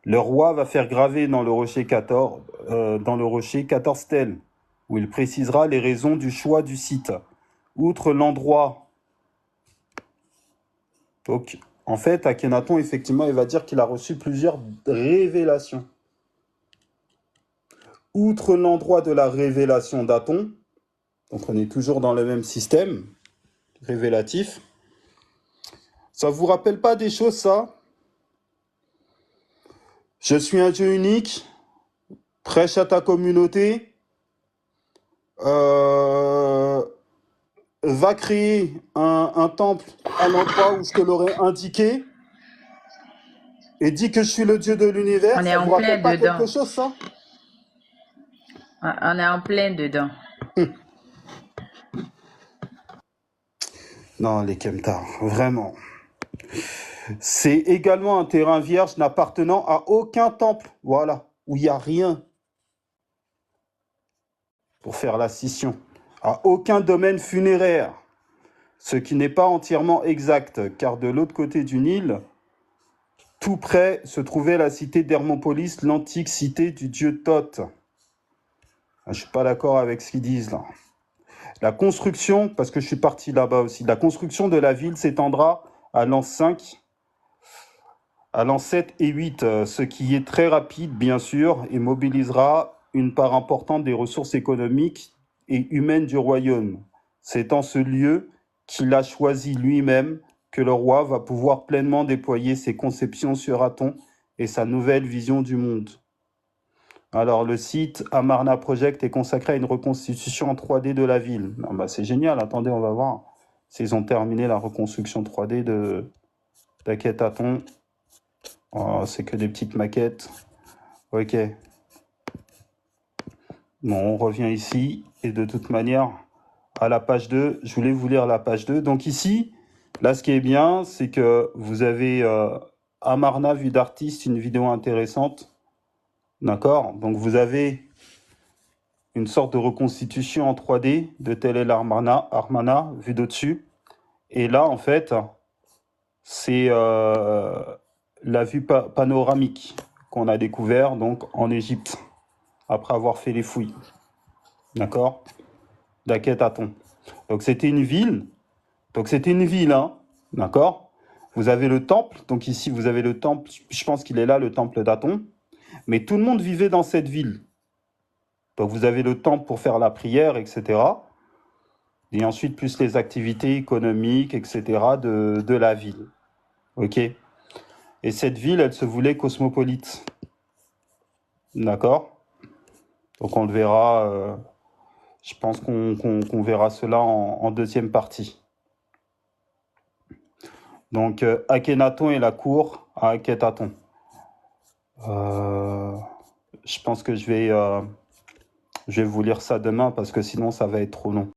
le roi va faire graver dans le rocher 14 stèles, où il précisera les raisons du choix du site. Outre l'endroit. Donc, en fait, Akhenaton, effectivement, il va dire qu'il a reçu plusieurs révélations. Outre l'endroit de la révélation d'Aton, donc on est toujours dans le même système révélatif. Ça vous rappelle pas des choses, ça? Je suis un Dieu unique, prêche à ta communauté, va créer un temple à l'endroit où je te l'aurais indiqué, et dit que je suis le Dieu de l'univers. On est Ça en vous rappelle plein pas dedans. quelque chose, ça? On est en plein dedans. Non, les Kemtars, vraiment. C'est également un terrain vierge n'appartenant à aucun temple, voilà, où il n'y a rien pour faire la scission, à aucun domaine funéraire, ce qui n'est pas entièrement exact, car de l'autre côté du Nil, tout près se trouvait la cité d'Hermopolis, l'antique cité du dieu Thoth. Je ne suis pas d'accord avec ce qu'ils disent là. La construction, parce que je suis parti là-bas aussi, la construction de la ville s'étendra à l'an 5, à l'an 7 et 8, ce qui est très rapide, bien sûr, et mobilisera une part importante des ressources économiques et humaines du royaume. C'est en ce lieu qu'il a choisi lui-même que le roi va pouvoir pleinement déployer ses conceptions sur Aton et sa nouvelle vision du monde. Alors, le site Amarna Project est consacré à une reconstitution en 3D de la ville. Non, bah, c'est génial, attendez, on va voir s'ils ont terminé la reconstruction 3D d'Akhenaton. Oh, c'est que des petites maquettes. Ok. Bon, on revient ici. Et de toute manière, à la page 2, je voulais vous lire la page 2. Donc ici, là, ce qui est bien, c'est que vous avez Amarna vue d'artiste, une vidéo intéressante. D'accord? Donc vous avez une sorte de reconstitution en 3D de tel est l'Armana, vue d'au-dessus. Et là, en fait, c'est la vue panoramique qu'on a découvert donc en Égypte, après avoir fait les fouilles. D'accord? d'Akhenaton. Donc c'était une ville. Donc c'était une ville, hein. D'accord? Vous avez le temple. Donc ici, vous avez le temple. Je pense qu'il est là, le temple d'Aton. Mais tout le monde vivait dans cette ville. Donc vous avez le temple pour faire la prière, etc. Et ensuite, plus les activités économiques, etc. de la ville. OK? Et cette ville, elle se voulait cosmopolite. D'accord? Donc on le verra, je pense qu'on verra cela en deuxième partie. Donc Akhenaton et la cour à Akhenaton. Je pense que je vais vous lire ça demain parce que sinon ça va être trop long.